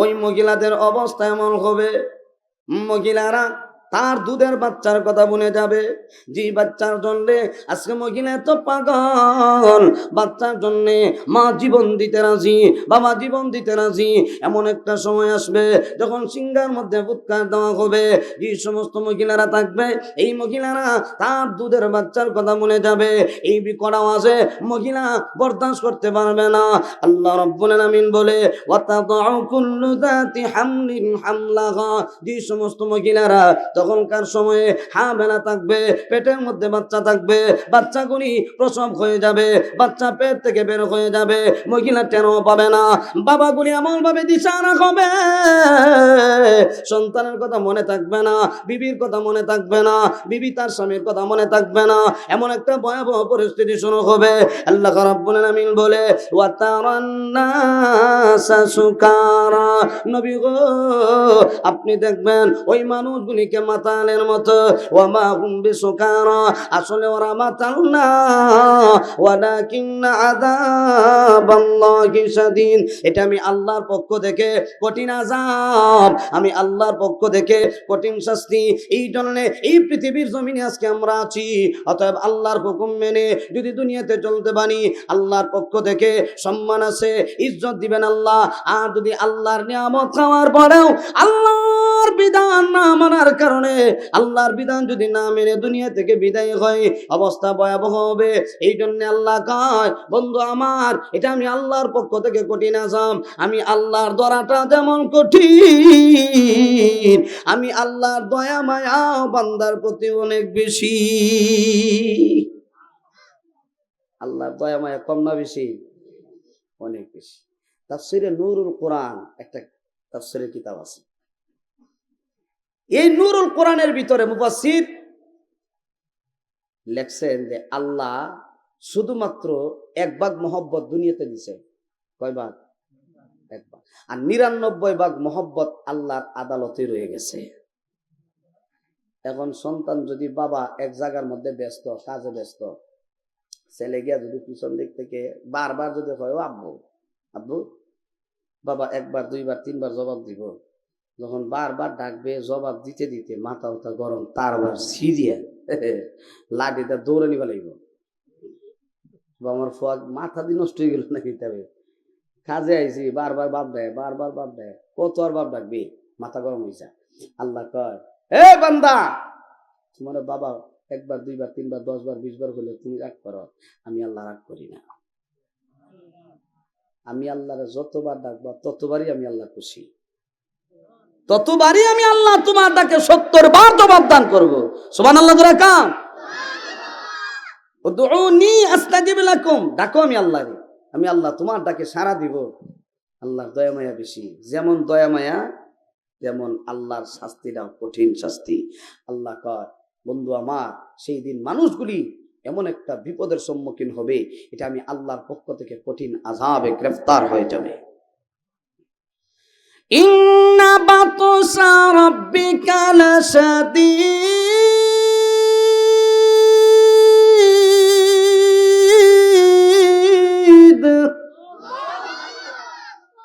ওই মহিলাদের অবস্থা এমন হবে, মহিলারা তার দুধের বাচ্চার কথা বলে যাবে, যে বাচ্চার জন্য আজকে মহিলা এত পাগল, বাচ্চার জন্য মা জীবন দিতে রাজি, বাবা জীবন দিতে রাজি। এমন একটা সময় আসবে যখন সিংহার মধ্যে ফুৎকার দেওয়া হবে, যে সমস্ত মহিলারা থাকবে, এই মহিলারা তার দুধের বাচ্চার কথা বলে যাবে। এই বিকট আওয়াজে মহিলা বরদাস্ত করতে পারবে না। আল্লাহ রাব্বুল আলামিন বলে, ওয়া তাদউ কুল্লু যাতি হামলিন হামলাহা, যে সমস্ত মহিলারা তখনকার সময়ে হামেলা থাকবে, পেটের মধ্যে বাচ্চা থাকবে, বাচ্চাগুলি প্রসব হয়ে যাবে, বাচ্চা পেট থেকে বের হয়ে যাবে, মহিলা টেনও পাবে না, বাবাগুলি এমন ভাবে দিশাহারা হবে, সন্তানের কথা মনে থাকবে না, বিবির কথা মনে থাকবে না, বিবি তার স্বামীর কথা মনে থাকবে না, এমন একটা ভয়াবহ পরিস্থিতি শুরু হবে। আল্লাহ রাব্বুল আলামিন বলে ওয়া তারান্নাসা সুকারা, নবী গো আপনি দেখবেন ওই মানুষগুলিকে মাতালের মতো, ওয়া মা হুম বিসুকারা, আসলে ওরা মাতাল না, ওয়ালাকিন্না আযাবাল্লাহি শাদীদ, এটা আমি আল্লাহর পক্ষ থেকে কঠিন আযাব, আমি আল্লাহর পক্ষ থেকে কঠিন শাস্তি। এই জন্য এই পৃথিবীর জমিনে আজকে আমরা আছি, অতএব আল্লাহর হুকুম মেনে যদি দুনিয়াতে চলতে পারি, আল্লাহর পক্ষ থেকে সম্মান আছে, ইজ্জত দিবেন আল্লাহ। আর যদি আল্লাহর নিয়ামত খাওয়ার পরেও আল্লাহর বিধান না মানার কারণে, আল্লাহর বিধান যদি না মেনে দুনিয়া থেকে বিদায় হয়, অবস্থা ভয়াবহ হবে। এই জন্য আল্লাহ কয় বন্ধু আমার, এটা আমি আল্লাহর পক্ষ থেকে কঠিন আযাব, আমি আল্লাহর দরাটা যেমন কঠিন, আমি আল্লাহর দয়া মায়া বান্দার প্রতি অনেক বেশি। আল্লাহর দয়া মায়া কম না বেশি? অনেক বেশি। তাফসীরে নূরুল কোরআন একটা তাফসীরের কিতাব আছে, এই নূরুল কোরআনের ভিতরে মুফাসসির লেখছেন যে আল্লাহ শুধুমাত্র 1 ভাগ মহব্বত দুনিয়াতে দিছে। কয় ভাগ? 1 ভাগ। আর 99 ভাগ মহব্বত আল্লাহর আদালতে রয়ে গেছে। এখন সন্তান যদি বাবা এক জায়গার মধ্যে ব্যস্ত, কাজে ব্যস্ত, ছেলে গিয়া যদি পিছন দিক থেকে বারবার যদি হয় ও আব্বু আব্বু, বাবা 1 বার 2 বার 3 বার জবাব দিব, যখন বারবার ডাকবে জবাব দিতে দিতে মাথা উঠা গরম, তারবার সিরিয়া লাঠিটা দৌড়ে নিবা লাগবে, আমার ফোয়াক মাথা দিয়ে নষ্ট হয়ে গেল নাকি, তবে কাজে আইছি বারবার বাপ দেয়, বারবার বাপ দেয়, কত আর বাপ ডাকবে, মাথা গরম হয়েছে। আল্লাহ কয় এ বান্দা, তোমার বাবা 1 বার 2 বার 3 বার 10 বার 20 বার হলে তুমি রাগ করো, আমি আল্লাহ রাগ করি না। আমি আল্লাহরে যতবার ডাকবা ততবারই আমি আল্লাহ খুশি, ততবারই আমি আল্লাহ তোমার ডাকে 70 বার জবাব দান করবো। সুবহানাল্লাহ জোরে কাম। উদউনি আস্তাজিব লাকুম, ডাকো আমি আল্লাহরে, আমি আল্লাহ তোমার ডাকে সাড়া দিব। আল্লাহর দয়া মায়া বেশি, যেমন দয়া মায়া তেমন আল্লাহর শাস্তিটাও কঠিন শাস্তি। আল্লাহ কয় বন্ধু আমার, সেই দিন মানুষগুলি এমন একটা বিপদের সম্মুখীন হবে, এটা আমি আল্লাহর পক্ষ থেকে কঠিন আযাবে গ্রেফতার হয়ে যাবে। ইন্না বাতশা রাব্বিকা লাশাদীদ,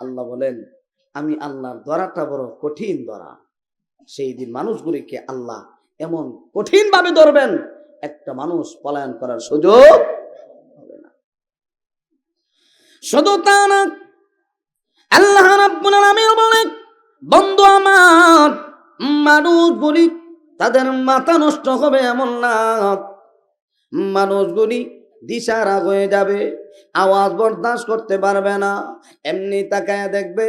আল্লাহ বলেন আমি আল্লাহর দরাটা বড় কঠিন দরা। সেই দিন মানুষগুলিকে আল্লাহ এমন কঠিন ভাবে ধরবেন, একটা মানুষ পলায়ন করার সুযোগ হবে না। শুধু তা না, আল্লাহ রাব্বুল আলামিন বলেন বন্ধু আমার, মানুষগুলি তাদের মাথা নষ্ট হবে এমন না, মানুষগুলি দিশারা হয়ে যাবে, আওয়াজ বরদাস্ত করতে পারবে না, এমনি তাকায় দেখবে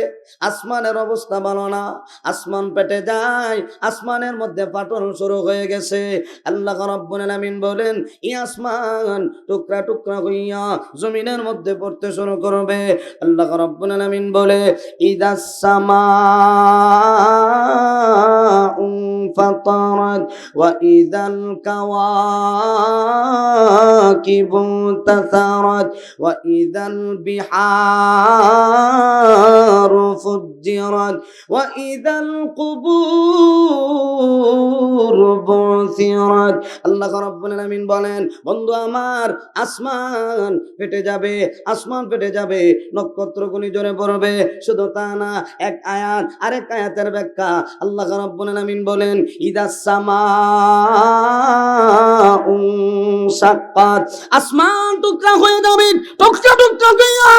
আসমানের অবস্থা ভালো না, আসমান পেটে যায়, আসমানের মধ্যে ফাটল শুরু হয়ে গেছে। আল্লাহ রাব্বুল আলামিন বলেন এই আসমান টুকরা টুকরা হইয়া জমিনের মধ্যে পড়তে শুরু করবে। আল্লাহ রাব্বুল আলামিন বলে ইদাস সামাউ ফাতারাত ওয়া ইদাল কাওয়াকিবু তাসারাত ওয়া ইদাল বিহারু ফুজ্জিরাত ওয়া ইদাল কুবুর বুসিরাত। আল্লাহ রাব্বুল আলামিন বলেন বন্ধু আমার, আসমান ফেটে যাবে, আসমান ফেটে যাবে, নক্ষত্রগুলি জ্বলে পড়বে। শুধু তা না, এক আয়াত আরেক আয়াতের ব্যাখ্যা। আল্লাহ রাব্বুল আলামিন বলেন ইদাস সামাউ শাক্কাত, আসমান টুকরা হয়ে যাবে, টুকরা টুকরা হইয়া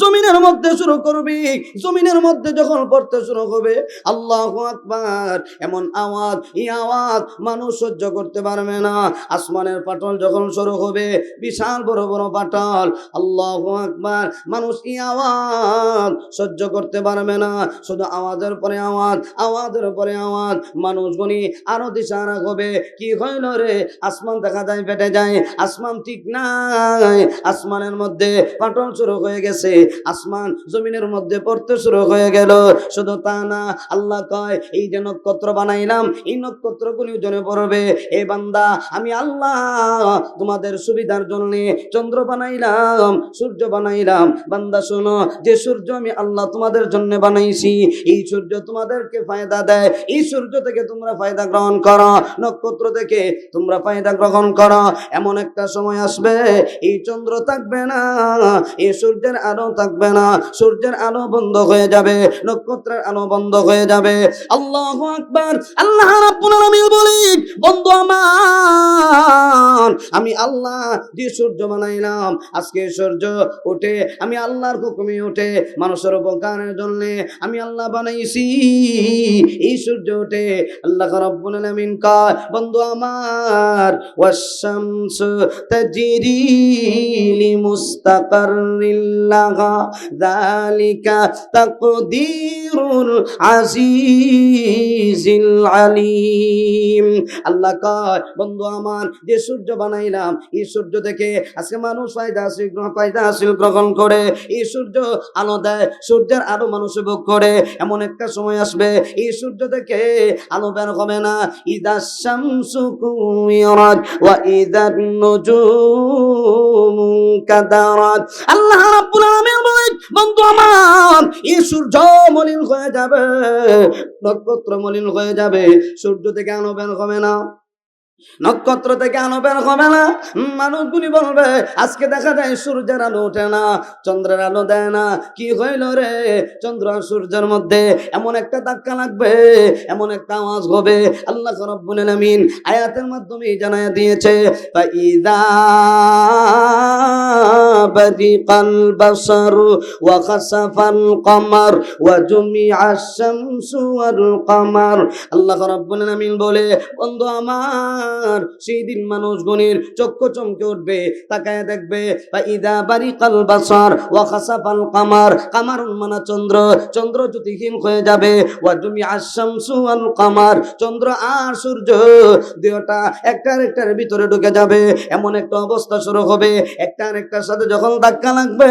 জমিনের মধ্যে শুরু করবে। জমিনের মধ্যে যখন পড়তে শুরু হবে, আল্লাহু আকবার, এমন আওয়াজ, এই আওয়াজ মানুষ সহ্য করতে পারবে না। আসমানের পাটল যখন শুরু হবে, বিশাল বড় বড় পাটল, আল্লাহু আকবার, মানুষ এই আওয়াজ সহ্য করতে পারবে না। শুধু আওয়াজের পরে আওয়াজ, আওয়াজের পরে আওয়াজ, মানুষগুলি আরো দিশারা হবে, কি হইল রে, আসমান দেখা যায় ফেটে যায়, আসমান ঠিক নাই, আসমানের মধ্যে পাটল শুরু হয়ে গেছে, আসমান জমিনের মধ্যে পড়তে শুরু হয়ে গেল। শুধু তা না, আল্লাহ কয় এই যে নক্ষত্র বানাইলাম, এই নক্ষত্রগুলি জনে পড়বে, এ বান্দা আমি আল্লাহ তোমাদের সুবিধার জন্য চন্দ্র বানাইলাম, সূর্য বানাইলাম। বান্দা শোনো, যে সূর্য আমি আল্লাহ তোমাদের জন্য বানাইছি, এই সূর্য তোমাদেরকে ফায়দা দেয়, এই সূর্য থেকে তোমরা ফায়দা গ্রহণ করো, নক্ষত্র থেকে তোমরা ফায়দা গ্রহণ করো। এমন একটা সময় আসবে এই চন্দ্র থাকবে না, এই সূর্যের আলো থাকবে না, সূর্যের আলো বন্ধ হয়ে যাবে, নক্ষত্রের আলো বন্ধ হয়ে যাবে। আল্লাহু আকবার। আল্লাহ রাব্বুল আলামিন বলি, বন্ধু আমার আমি আল্লাহ যে সূর্য বানাইলাম, আজকে সূর্য ওঠে আমি আল্লাহর হুকুমে ওঠে, মানুষের উপকারের জন্য আমি আল্লাহ বানাইছি এই সূর্য ওঠে। আল্লাহ রাব্বুল আলামিন কয়, বন্ধু আমার, ওয়াশ-শামসু তাজরি লিমুস্তাকাররিল লাহা যালিকা তাকদীরুল আজিজিল আলিম। আল্লাহ কয়, বন্ধু আমার, যে সূর্য বানাইলাম, এই সূর্য থেকে আজকে মানুষ ফায়দা হাসিল গ্রহণ করে, এই সূর্য আলো দেয়, সূর্যের আলো মানুষ ভোগ করে। এমন একটা সময় আসবে এই সূর্য থেকে আলো বের হবে না। ইদাশ শামসু কুওয়ারাত ওয়া ইদান নুজুমু কাদারাত। আল্লাহ রাব্বুল আলামিন বলেন, বন্ধু আমার, এই সূর্য মলিন হয়ে যাবে, নক্ষত্র মলিন হয়ে যাবে, সূর্য থেকে আলো বের হবে না, নক্ষত্র থেকে আলো বের হবে না। মানুষগুলি বলবে, আজকে দেখা যায় সূর্যের আলো ওঠে না, চন্দ্রের আলো দেয় না, কি হইল রে, চন্দ্র আর সূর্যের মধ্যে এমন একটা ধাক্কা লাগবে, এমন একটা আওয়াজ হবে। আল্লাহ রাব্বুল আলামিন আয়াতের মাধ্যমে জানায়া দিয়েছে, ফাইযা বারিকাল বাসারু ওয়া খাসাফাল কমার ওয়া জুমিআশ শামসু ওয়াল কমার। আল্লাহ রাব্বুল আলামিন বলে, বন্ধু আমার, সেই দিন মানুষগুলির চক্ষু চমকে উঠবে, তাকায় দেখবে, ফাইদা বারিকাল বাসার ওয়া খাসাফাল কামার, কামারুন মানা চন্দ্র, চন্দ্র জ্যোতিহীন হয়ে যাবে, ওয়া জুমিআশ শামসু ওয়াল কামার, চন্দ্র আর সূর্য দুইটা একটা আরেকটার ভিতরে ঢুকে যাবে। এমন একটা অবস্থা শুরু হবে, একটা আরেকটার সাথে যখন ধাক্কা লাগবে,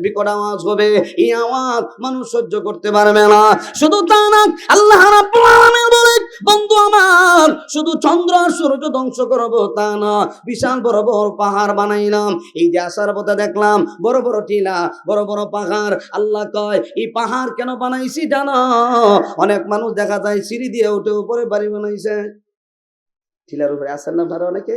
বিকট আওয়াজ হবে, এই আওয়াজ মানুষ সহ্য করতে পারবে না। শুধু তা না, আল্লাহ রাব্বুল আলামিন বলে, বন্ধু আমার, শুধু চন্দ্র আর সূর্য ধ্বংস করবো তা না, বিশাল বড় বড় পাহাড় বানাইলাম। এই যে আসার পথে দেখলাম বড় বড় টিলা, বড় বড় পাহাড়। আল্লাহ কয়, এই পাহাড় কেন বানাইছি জানো? অনেক মানুষ দেখা যায় সিঁড়ি দিয়ে উঠে উপরে বাড়ি বানাইছে। টিলার উপরে আসেন না আপনারা অনেকে?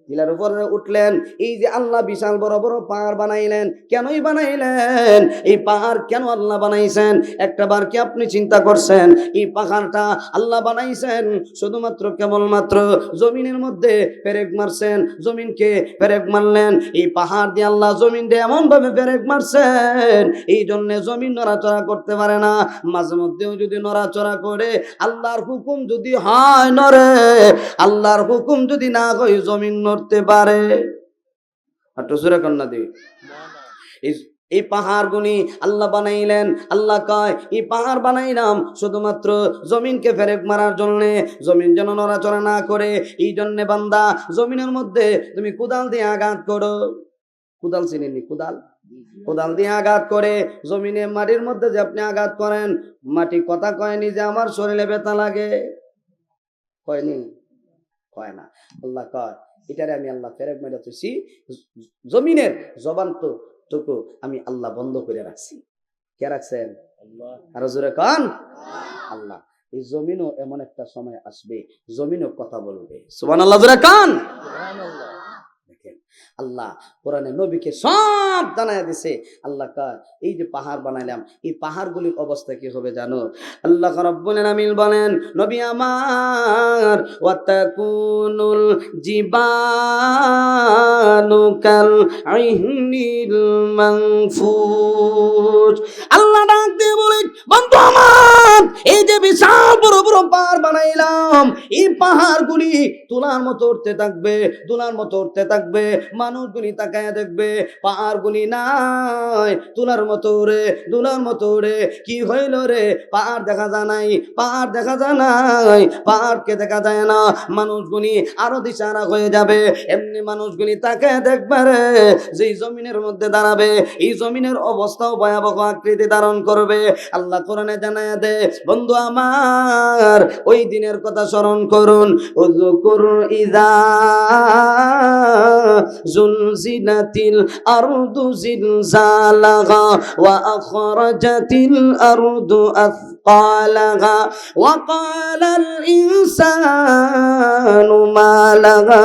টিলার উপরে উঠলেন, এই যে আল্লাহ বিশাল বড় বড় পাহাড় বানাইলেন, কেনই বানাইলেন? এই পাহাড় কেন আল্লাহ বানাইছেন? একটাবার কি আপনি চিন্তা করছেন? এই পাহাড়টা আল্লাহ বানাইছেন শুধুমাত্র কেবলমাত্র জমিনের মধ্যে পেরেক মারছেন, জমিনকে পেরেক মারলেন, এই পাহাড় দিয়ে আল্লাহ জমিন দিয়ে এমন ভাবে পেরেক মারছেন, এই জন্য জমিন নড়াচড়া করতে পারে না। মাঝে মধ্যেও যদি নড়াচড়া করে, আল্লাহর হুকুম যদি হয় নড়ে, আল্লাহর হুকুম যদি না হয় জমিন নড়তে পারে। একটু জোরে কন্যা দিই। এই পাহাড়গুলি আল্লাহ বানাইলেন। আল্লাহ কয়, এই পাহাড় বানাইলাম শুধুমাত্র জমিনকে ফেরেক মারার জন্য, জমিন যেন নড়াচড়া না করে। এই জন্য বান্দা, জমিনের মধ্যে তুমি কোদাল দিয়ে আঘাত করো, কোদাল চিনেনি? কোদাল, কোদাল দিয়ে আঘাত করে জমিনে মাটির মধ্যে যে আপনি আঘাত করেন, মাটি কথা কয়নি যে আমার শরীরে ব্যথা লাগে? কয়নি? কয় না। আল্লাহ কয়, এটারে আমি আল্লাহ ফেরেক মেরে তুইছি, জমিনের জবান তো টুকু আমি আল্লাহ বন্ধ করে রাখছি। কে রাখছেন? আল্লাহ। আরো জোরে কান, আল্লাহ। এই জমিনও এমন একটা সময় আসবে, জমিনও কথা বলবে। সুবহানাল্লাহ, জোরে কান। দেখেন, আল্লাহ কোরআনে নবীকে সব জানায়া দিছে। আল্লাহ কয়, এই যে পাহাড় বানাইলাম, এই পাহাড়গুলির অবস্থা কি হবে জানো? আল্লাহ রাব্বুল আলামিন বলেন, নবী আমার, ওয়াতাকুনুল জিবালু কাল আইনিল মানফুজ। আল্লাহ আল্লাহ ডাক দিয়ে বলে, বন্ধু আমার, এই যে বিশাল বড় বড় পাহাড় বানাইলাম, এই পাহাড়গুলি তোলার মতো উঠতে থাকবে, তোলার মতো উঠতে থাকবে। মানুষগুলি তাকায় দেখবে পাহাড়গুলি নাই, তোলার মতো রে, তোলার মতো রে। কি হইল রে? পাহাড় দেখা যায় নাই, পাহাড় দেখা যায় নাই, পাহাড়কে দেখা যায় না। মানুষগুলি আরো দিশারা হয়ে যাবে। এমনি মানুষগুলি তাকায় দেখবে রে, যেই জমিনের মধ্যে দাঁড়াবে, এই জমিনের অবস্থাও ভয়াবহ আকৃতি ধারণ করবে। আল্লাহ কোরআনে জানায় দে, বন্ধু আমার, ওই দিনের কথা স্মরণ করুন। উযকুর ইযা জুলজিলাতিল আরদু জিলজালাহা ওয়া আখরাজাতিল আরদু আথকালাহা ওয়া ক্বালাল ইনসানু মা লাহা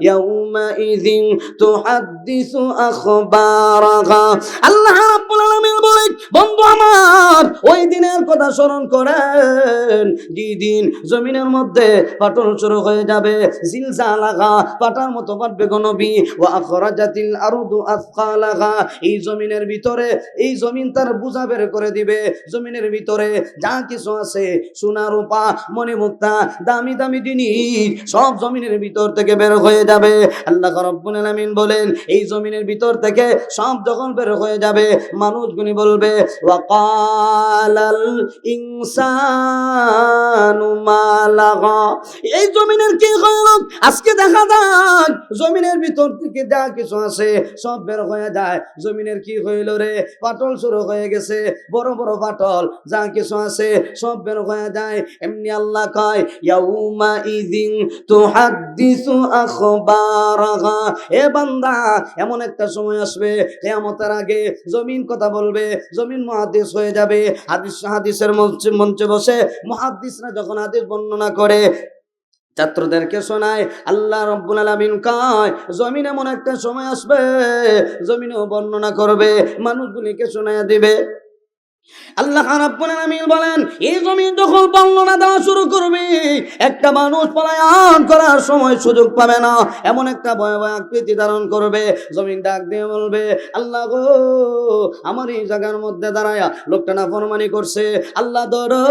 ইয়াউমাইযিন তুহাদ্দিসু আখবারাহা। আল্লাহ রাব্বুল আলামিন বলে, বন্ধু আমার, ওই দিনের কথা স্মরণ করেন, যেই দিন জমিনের মধ্যে ফাটল শুরু হয়ে যাবে। জিলজালাহা, ফাটার মতো ফাটবে গো নবী। ওয়া আখরাজাতিল আরদু আথকালাহা, এই জমিনের ভিতরে, এই জমিন তার বোঝা বের করে দিবে। জমিনের ভিতরে যা কিছু আছে, সোনা রূপা মণিমুক্তা দামি দামি জিনিস, সব জমিনের ভিতর থেকে বের হয়ে যাবে। আল্লাহ রাব্বুল আলামিন বলেন, এই জমিনের ভিতর থেকে সব যখন বের হয়ে যাবে, মানুষগুলি বলবে, ওয়া ক্বালাল ইনসানু মা লাহা, এই জমিনের কি হলো? আজকে দেখা যায় জমিনের ভিতর থেকে যা কিছু আছে সব বের হয়ে যায়। জমিনের কি হইল রে? ফাটল শুরু হয়ে গেছে, বড় বড় ফাটল, যা কিছু আছে সব বের হয়ে যায়। এমনি আল্লাহ কয়, ইয়াউমা ইযিন তুহাদ্দিসু আখবারাহা। এ বান্দা, এমন একটা সময় আসবে কিয়ামতের আগে জমিন কথা বলবে, জমিন মুহাদ্দিস হয়ে যাবে। হাদিসের মঞ্চে বসে মুহাদ্দিসরা যখন হাদিস বর্ণনা করে, ছাত্রদেরকে শোনায়, আল্লাহ রাব্বুল আলামিন কয়, জমিন এমন একটা সময় আসবে, জমিনও বর্ণনা করবে, মানুষগুলিকে শোনায়া দিবে। আল্লাহ রাব্বুল আলামিন বলেন, এই জমিন যখন বর্ণনা দেওয়া শুরু করবে, একটা মানুষ পলায়ন করার সময় সুযোগ পাবে না, এমন একটা ভয়াবহ আকৃতি ধারণ করবে। জমিন ডাক দিয়ে বলবে, আল্লাহ গো, আমার এই জায়গার মধ্যে দাঁড়ায়া লোকটা নাফরমানি করছে, আল্লাহ ধরো।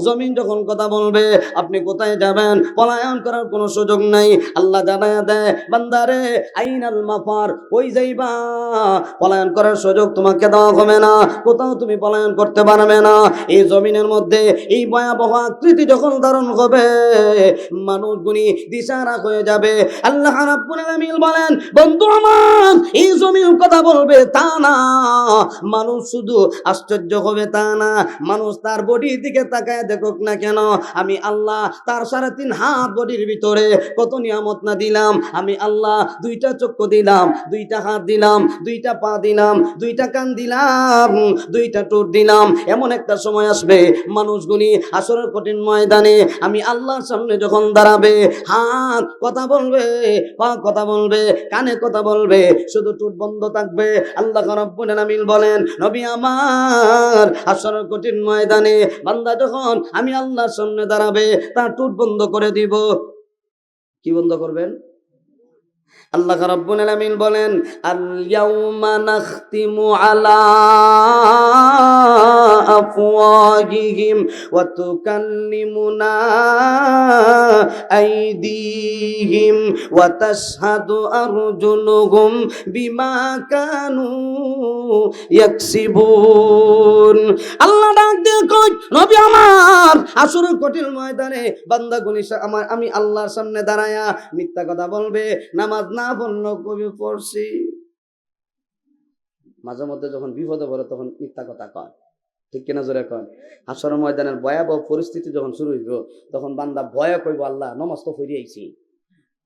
জমিন যখন কথা বলবে, আপনি কোথায় যাবেন? পলায়ন করার কোনো সুযোগ নাই। আল্লাহ জানায়া দেয়, বান্দারে, আইনাল মাফার, ওই যাইবা, পলায়ন করার সুযোগ তোমাকে দেওয়া হবে না, কোথাও তুমি পলায়ন করতে পারবে না। এই জমিনের মধ্যে এই ভয়াবহ আকৃতি যখন ধারণ হবে, মানুষগুলি দিশারা হয়ে যাবে। আল্লাহ রাব্বুল আলামিন বলেন, বন্ধু আমার, এই জমিন কথা বলবে তা না, মানুষ শুধু আশ্চর্য হবে তা না, মানুষ তার বডির দিকে তাকায় দেখুক না কেন, আমি আল্লাহ তার 3.5 হাত বডির ভিতরে কত নিয়ামত না দিলাম। আমি আল্লাহ 2টা চক্ষু দিলাম, 2টা হাত দিলাম, 2টা পা দিলাম, 2টা কান দিলাম, 2টা ঠোঁট দিলাম। এমন একটা সময় আসবে, মানুষগুলি হাসরের কঠিন ময়দানে আমি আল্লাহর সামনে যখন দাঁড়াবে, হাত কথা বলবে, পা কথা বলবে, কানে কথা বলবে, শুধু ঠোঁট বন্ধ থাকবে। আল্লাহ রাব্বুল আলামিন বলেন, নবী আমার, হাসরের কঠিন ময়দানে বান্দা যখন আমি আল্লাহর সামনে দাঁড়াবে, তার ঠোঁট বন্ধ করে দিব। কি বন্ধ করবেন? আল্লাহ রাব্বুল আলামিন বলেন, আল ইয়াউমা নাখতিমু আলা আফওয়াহিহিম ওয়া তুকাল্লিমুনা আইদিহিম ওয়া তাশহাদু আরজুলুহুম বিমা কানু ইয়াকসিবুন। আল্লাহ ডাক দিয়ে কই, নবী আমার, হাসরের কঠিন ময়দানে বান্দাগুলি আমি আল্লাহর সামনে দাঁড়ায়া মিথ্যা কথা বলবে, নামাজ না পড়লো কবি পড়ছি। মাঝে মধ্যে যখন বিপদে পড়ে তখন মিথ্যা কথা কয়, ঠিক কিনা জোরে কয়? হাসরের ময়দানের ভয়াবহ পরিস্থিতি যখন শুরু হইব, তখন বান্দা ভয়ে কইব, আল্লাহ নমাজ তো পড়ে আইছি।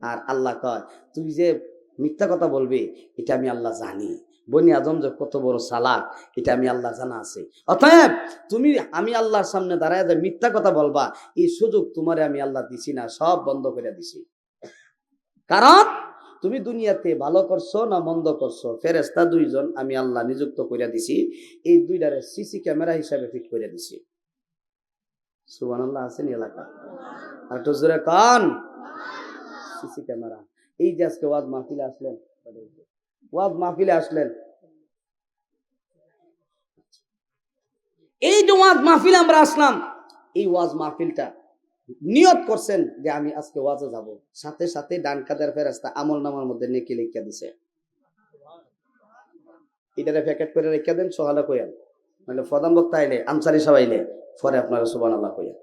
আর আল্লাহ কয়, তুই যে মিথ্যা কথা বলবি, এটা আমি আল্লাহ জানি। বনি আদম যে কত বড় চালাক, এটা আমি আল্লাহ জানা আছে। অতএব তুমি আমি আল্লাহর সামনে দাঁড়ায় যে মিথ্যা কথা বলবা, এই সুযোগ তোমারে আমি আল্লাহ দিছি না, সব বন্ধ করে দিছি। কারণ তুমি দুনিয়াতে ভালো করছো না মন্দ করছো, ফেরেশতা 2 জন আমি আল্লাহ নিযুক্ত করে দিছি, এই 2টারে সিসি ক্যামেরা হিসাবে ফিট করে দিছি। সুবহানাল্লাহ, আছেন এলাকা? আর একটু জোরে কান, সিসি ক্যামেরা। এই যে আজকে ওয়াজ মাহফিলে আসলেন, এই যে ওয়াজ মাহফিল আমরা আসলাম, এই ওয়াজ মাহফিলটা নিয়ত করছেন যে আমি আজকে ওয়াজে যাব, সাথে সাথে ডান কাদের ফেরেশতা আমল নামার মধ্যে নেকি লিখে দিছে। এটারে প্যাকেট করে রেখে দেন, সকালে কইয়ান, মানে প্রধান বক্তা আইলে আনসারি সব আইলে পরে আপনারা সুবহানাল্লাহ কইয়ান।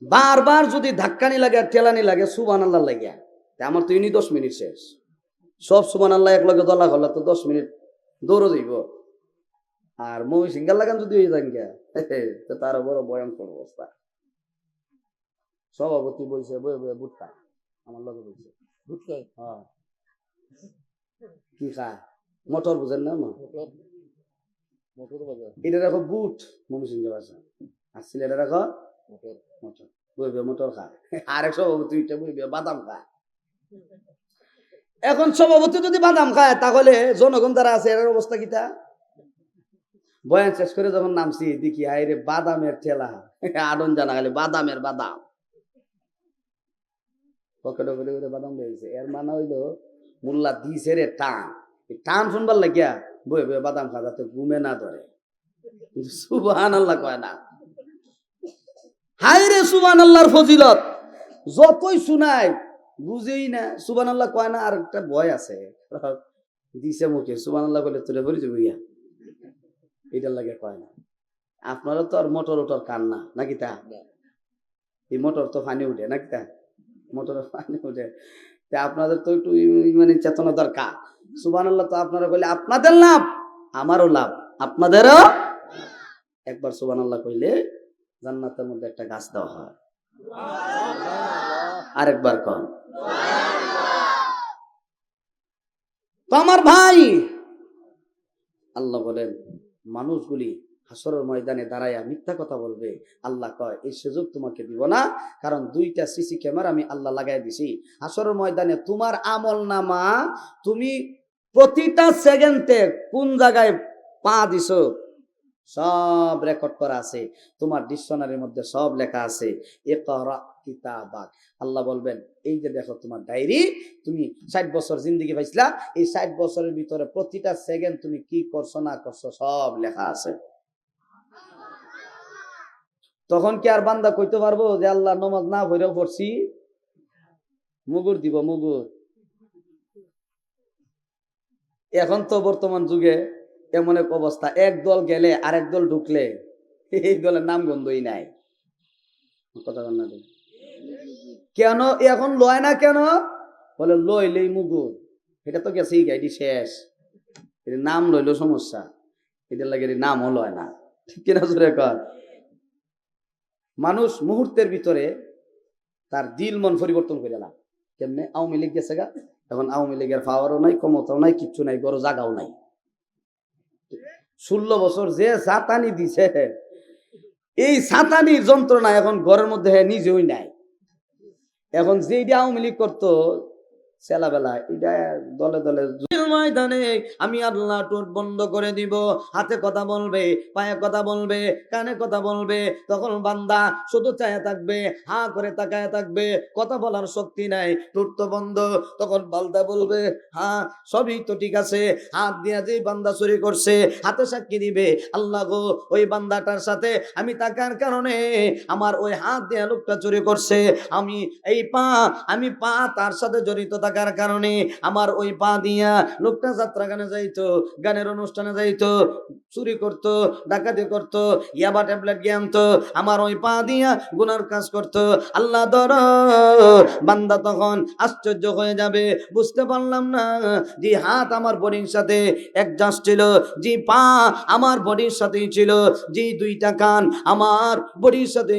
বারবার যদি ধাক্কানি লাগে আর টেলানি লাগে সুবহানাল্লাহ লাগিয়া, আমার তো ইনি 10 মিনিট শেষ। সব সুবহানাল্লাহ এক লগে দলা হলে তো 10 মিনিট দৌড় যাইব। আর মই সিঙ্গাল লাগান যদি হয়ে যান গিয়া তো তার বড় ভয়ঙ্কর অবস্থা। সভাপতি বলছে বই বই বুটকা আমার লগে বলছে বুটকা, হ্যাঁ কি খায় মোটর বুঝেন না, এটা রাখো বুট ময়মনসিংহের ভাষা, আর সিলেটে রাখো মোটর। বইবে মোটর খায়। আরেক সভাপতি বইবে বাদাম খায়। এখন সভাপতি যদি বাদাম খায় তাহলে জনগণ যারা আছে এর অবস্থা কিটা? বয়ান শেষ করে যখন নামছি দেখি আইরে বাদামের ঠেলা, আডন জানা গেলে বাদামের বাদাম পকেটে করে করে বাদাম দিয়েছে। এর মানে হইলো মোল্লা দিছে রে টান, টান শুনবার লাগিয়া বই বই বাদাম খা যাতে ঘুমে না ধরে। সুবহানাল্লাহ কয় না। হাই রে সুবহানাল্লাহর ফজিলত যতই শুনাই বুঝেই না, সুবহানাল্লাহ কয় না। আর একটা ভয় আছে, দিছে মুখে সুবহানাল্লাহ বলে তুলে বলি যাবো ইয়া, এটার লাগে কয় না। আপনারা তো আর মোটর ওটর কান না নাকি? তা এই মোটর তো পানি উঠে নাকি? তা মোটর পানি উঠে, তা আপনাদের তো একটু মানে চেতনা দরকার। সুবহানাল্লাহ তো আপনারা কইলে আপনাদের লাভ, আমারও লাভ, আপনাদেরও। একবার সুবহানাল্লাহ কইলে জান্নাতের মধ্যে একটা গাছ দেওয়া হয়। আরেকবার কন। তো আমার ভাই, আল্লাহ বলেন মানুষগুলি হাসরের ময়দানে দাঁড়াইয়া মিথ্যা কথা বলবে। আল্লাহ কয় এই সুযোগ তোমাকে দিব না, কারণ 2টা সিসি ক্যামেরা আমি আল্লাহ লাগাই দিছি। হাসরের ময়দানে তোমার আমল নামা, তুমি প্রতিটা সেকেন্ডে কোন জায়গায় পা দিছো সব রেকর্ড করা আছে। তোমার ডিকশনারির মধ্যে সব লেখা আছে। ইকরা কিতাবাক, আল্লাহ বলবেন এই যে দেখো তোমার ডায়েরি, তুমি 60 বছর জিন্দেগি পাইছিলা, এই 60 বছরের ভিতরে প্রতিটা সেকেন্ড তুমি কি করছো না করছো সব লেখা আছে। তখন কি আর বান্দা কইতে পারবো যে আল্লাহ নামাজ না পড়েও পড়ছি? মুগুর দিব মুগুর। এখন তো বর্তমান যুগে এমন এক অবস্থা, এক দল গেলে আরেক দল ঢুকলে এই দলের নাম গন্ধই নাই। কথা বল না কেন এখন লয় না কেন? বলে লইলেই মুগুর, এটা তো গেছে গাইডি শেষ, এর নাম লইলো সমস্যা, এটার লাগে নামও লয় না। ঠিক কিনা জোরে কর? মানুষ মুহূর্তের ভিতরে তার দিল মন পরিবর্তন করে না। কেমনে? আওয়ামী লীগ গেছে গা, এখন আওয়ামী লীগের পাওয়ারও নাই, ক্ষমতাও নাই, কিচ্ছু নাই, বড় জাগাও নাই। 16 বছর যে সাতানি দিছে, এই সাতানির যন্ত্রণা এখন ঘরের মধ্যে নিজেই নাই। এখন যেটা আওয়ামী লীগ করতো ছেলাবেলা, এটা দলে দলে ময়দানে আমি আল্লাহ ঠোঁট বন্ধ করে দিব, হাতে কথা বলবে, পায়ে কথা বলবে, কানে কথা বলবে। তখন বান্দা শুধু চায়া থাকবে, হা করে তাকায় থাকবে, কথা বলার শক্তি নাই, ঠোঁট তো বন্ধ। তখন বান্দা বলবে হ্যাঁ সবই তো ঠিক আছে। হাত দিয়া যে বান্দা চুরি করছে হাতে সাক্ষী দিবে, আল্লাহ গো ওই বান্দাটার সাথে আমি তাকার কারণে আমার ওই হাত দিয়া লোকটা চুরি করছে, আমি এই পা, আমি পা তার সাথে জড়িত থাকার কারণে আমার ওই পা দিয়া লোকটা যাত্রা গানে যাইতো, গানের অনুষ্ঠানে যাইতো, চুরি করতো, ডাকাতি করতো, ইয়াবা ট্যাবলেট জ্ঞানতো, আমার ওই পা দিয়া গুনার কাজ করতো। আল্লাহ ধর বান্দা তখন আশ্চর্য হয়ে যাবে, বুঝতে পারলাম না যে হাত আমার বডির সাথে অ্যাডজাস্ট ছিল, যে পা আমার বডির সাথেই ছিল, যে 2টা কান আমার বডির সাথে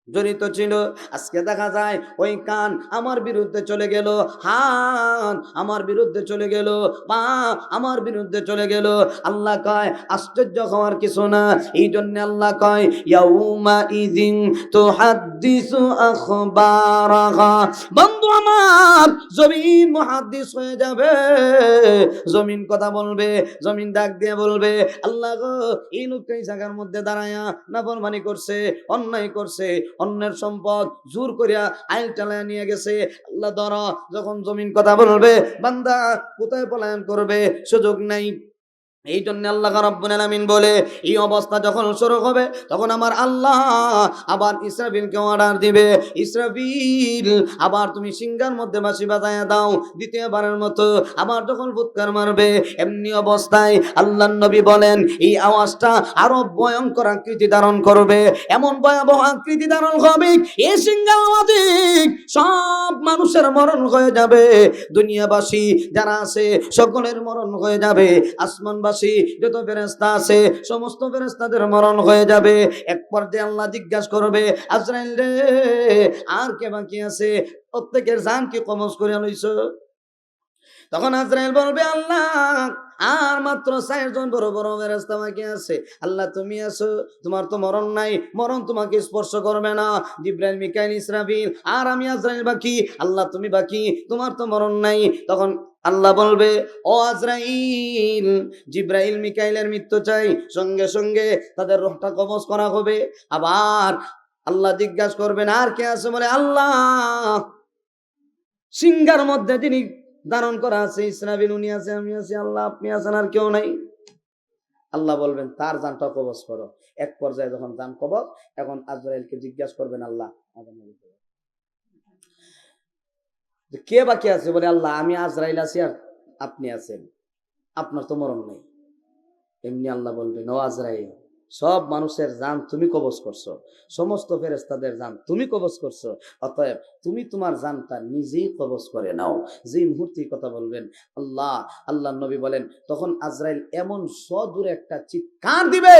জড়িত ছিল। আজকে দেখা যায় ওই কান আমার বিরুদ্ধে চলে গেল, হাত আমার বিরুদ্ধে চলে গেল, পা আমার বিরুদ্ধে চলে গেল। আল্লাহ কয় আশ্চর্য হওয়ার কিছু না। এই জন্য আল্লাহ কয় ইয়াউমা ইযিন তুহাদ্দিসু আখবারাহা, বন্ধু আমার জমিন মুহাদ্দিস হয়ে যাবে, জমিন কথা বলবে, জমিন ডাক দিয়ে বলবে আল্লাহ গো এই লোকটা এই জায়গার মধ্যে দাঁড়ায়া নাফরমানি করছে, অন্যায় করছে, অন্যের সম্পদ জোর করিয়া আইল চালায় নিয়ে গেছে। আল্লাহ ধরা যখন জমিন কথা বলবে, বান্দা কোথায় পলায়ন করবে? সুযোগ নাই। এই জন্য আল্লাহ রাব্বুল আলামিন বলে এই অবস্থা যখন শুরু হবে তখন আমার আল্লাহ আবার ইসরাফিলকে অর্ডার দিবে, ইসরাফিল আবার তুমি সিংহার মধ্যে বাঁশি বাজায়া দাও দ্বিতীয়বারের মতো। আবার যখন ফুৎকার মারবে এমনি অবস্থায় আল্লাহর নবী বলেন এই আওয়াজটা আরো ভয়ঙ্কর আকৃতি ধারণ করবে, এমন ভয়াবহ আকৃতি ধারণ হবে এই সিংহার আওয়াজে সব মানুষের মরণ হয়ে যাবে, দুনিয়াবাসী যারা আছে সকলের মরণ হয়ে যাবে, আসমানবাসী যত ফেরেশতা আছে সমস্ত ফেরেশতাদের মরণ হয়ে যাবে। এক পর্যায়ে আল্লাহ জিজ্ঞাসা করবে আজরাইল রে আর কে বাকি আছে, প্রত্যেকের জান কি কবজ করে লইছো? তখন আজরাইল বলবে আল্লাহ আর মাত্র 4 জন বড় বড় ফেরেশতা বাকি আছে। আল্লাহ তুমি আছো, তোমার তো মরণ নাই, মরণ তোমাকে স্পর্শ করবে না। জিবরাইল মিকাইল ইসরাফিল আর আমি আজরাইল বাকি। আল্লাহ তুমি বাকি, তোমার তো মরণ নাই। তখন আল্লাহ বলবে ও আজরাইল, জিবরাইল মিকাইলের মৃত্যু চাই, সঙ্গে সঙ্গে তাদের রূহটা কবজ করা হবে। আবার আল্লাহ জিজ্ঞাসা করবেন আর কে আছে? বলে আল্লাহ সিংহার মধ্যে যিনি ধারণ করা আছে ইসরাফিল উনি আছে, আমি আছি, আল্লাহ আপনি আছেন, আর কেউ নাই। আল্লাহ বলবেন তার জানটা কবজ করো। এক পর্যায়ে যখন জান কবজ, এখন আজরাইলকে জিজ্ঞাসা করবেন আল্লাহ যে কে বাকি আছে? বলে আল্লাহ আমি আজরাইল আছি আর আপনি আছেন, আপনার তো মরণ নেই। এমনি আল্লাহ বলবেন ও আজরাইল, সব মানুষের জান তুমি কবজ করছো, সমস্ত ফেরেশতাদের জান তুমি কবজ করছো, অতএব তুমি তোমার জানটা নিজেই কবজ করে নাও। যে মুহূর্তে কথা বলবেন আল্লাহ নবী বলেন তখন আজরাইল এমন সদূরে একটা চিৎকার দিবে,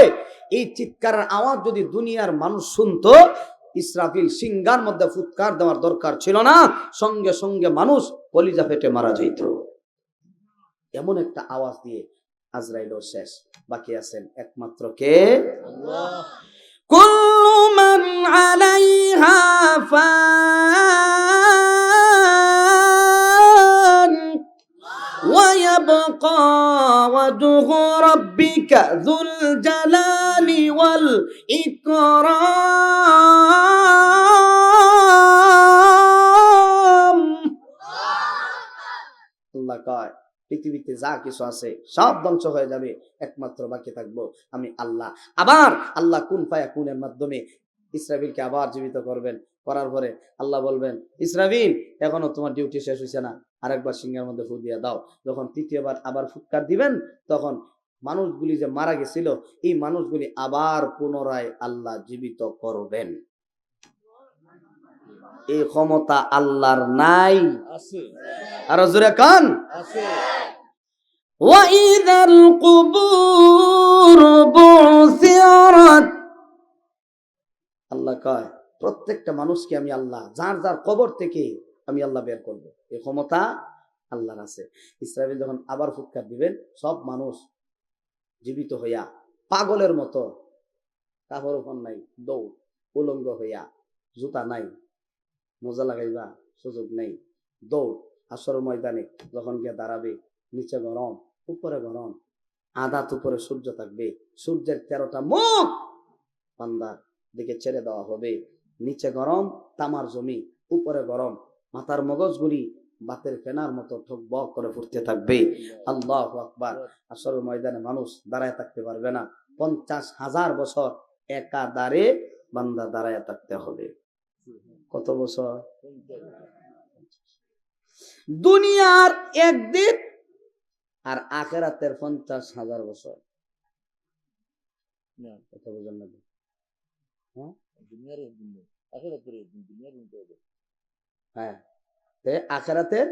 এই চিৎকারের আওয়াজ যদি দুনিয়ার মানুষ শুনতো, ইসরাফিল সিংহার মধ্যে ফুৎকার দেওয়ার দরকার ছিল না, সঙ্গে সঙ্গে মানুষ কলিজা ফেটে মারা যেত। এমন একটা আওয়াজ দিয়ে আজরাইলও শেষ, বাকি আছেন একমাত্র কে? আল্লাহ। কুল্লু মান আলাইহা ফান ওয়া ইয়াবকা ওয়াজহু রাব্বিকা যুল জালালি ওয়াল ইকরাম। আল্লাহ কয় পৃথিবীতে যা কিছু আছে সব ধ্বংস হয়ে যাবে, একমাত্র বাকি থাকবো আমি আল্লাহ। আবার আল্লাহ কুন ফায়াকুনের মাধ্যমে ইসরাফিলকে আবার জীবিত করবেন, করার পরে আল্লাহ বলবেন ইসরাফিল এখনো তোমার ডিউটি শেষ হয়েছে না, আরেকবার সিংহের মধ্যে ফু দিয়ে দাও। যখন তৃতীয়বার আবার ফুৎকার দিবেন তখন মানুষগুলি যে মারা গেছিল এই মানুষগুলি আবার পুনরায় আল্লাহ জীবিত করবেন। এই ক্ষমতা আল্লাহর নাই? আছে। আর জোরে কান আছে। ওয়াইদাল কুবুর বুসিরাত, আল্লাহ কয় প্রত্যেকটা মানুষকে আমি আল্লাহ যার যার কবর থেকে আমি আল্লাহ বের করব, এই ক্ষমতা আল্লাহর আছে। ইসরাফিল যখন আবার ফুৎকার দিবেন সব মানুষ জীবিত হইয়া পাগলের মতো, কাপড় উপর নাই, দৌড় উলঙ্গ হইয়া, জুতা নাই, মোজা লাগাইবা সুযোগ নেই, দৌড় আসর ময়দানে যখন গিয়ে দাঁড়াবে, নিচে গরম উপরে গরম, আদাত উপরে সূর্য থাকবে, সূর্যের 13টা মুখ বান্দার দিকে ছেড়ে দেওয়া হবে, নিচে গরম তামার জমি, উপরে গরম, মাথার মগজগুলি বাতের ফেনার মতো ঠক বক করে ফুটতে থাকবে। আল্লাহু আকবার। আসর ময়দানে মানুষ দাঁড়ায় থাকতে পারবে না, 50,000 বছর একাধারে বান্দা দাঁড়ায় থাকতে হবে। কত বছর? দুনিয়ার একদিন আর আখিরাতের 50,000 বছর। কথা বুঝেন না? হ্যাঁ, দুনিয়ার একদিন আখিরাতের একদিন, দুনিয়ার একদিন। হ্যাঁ, আখিরাতের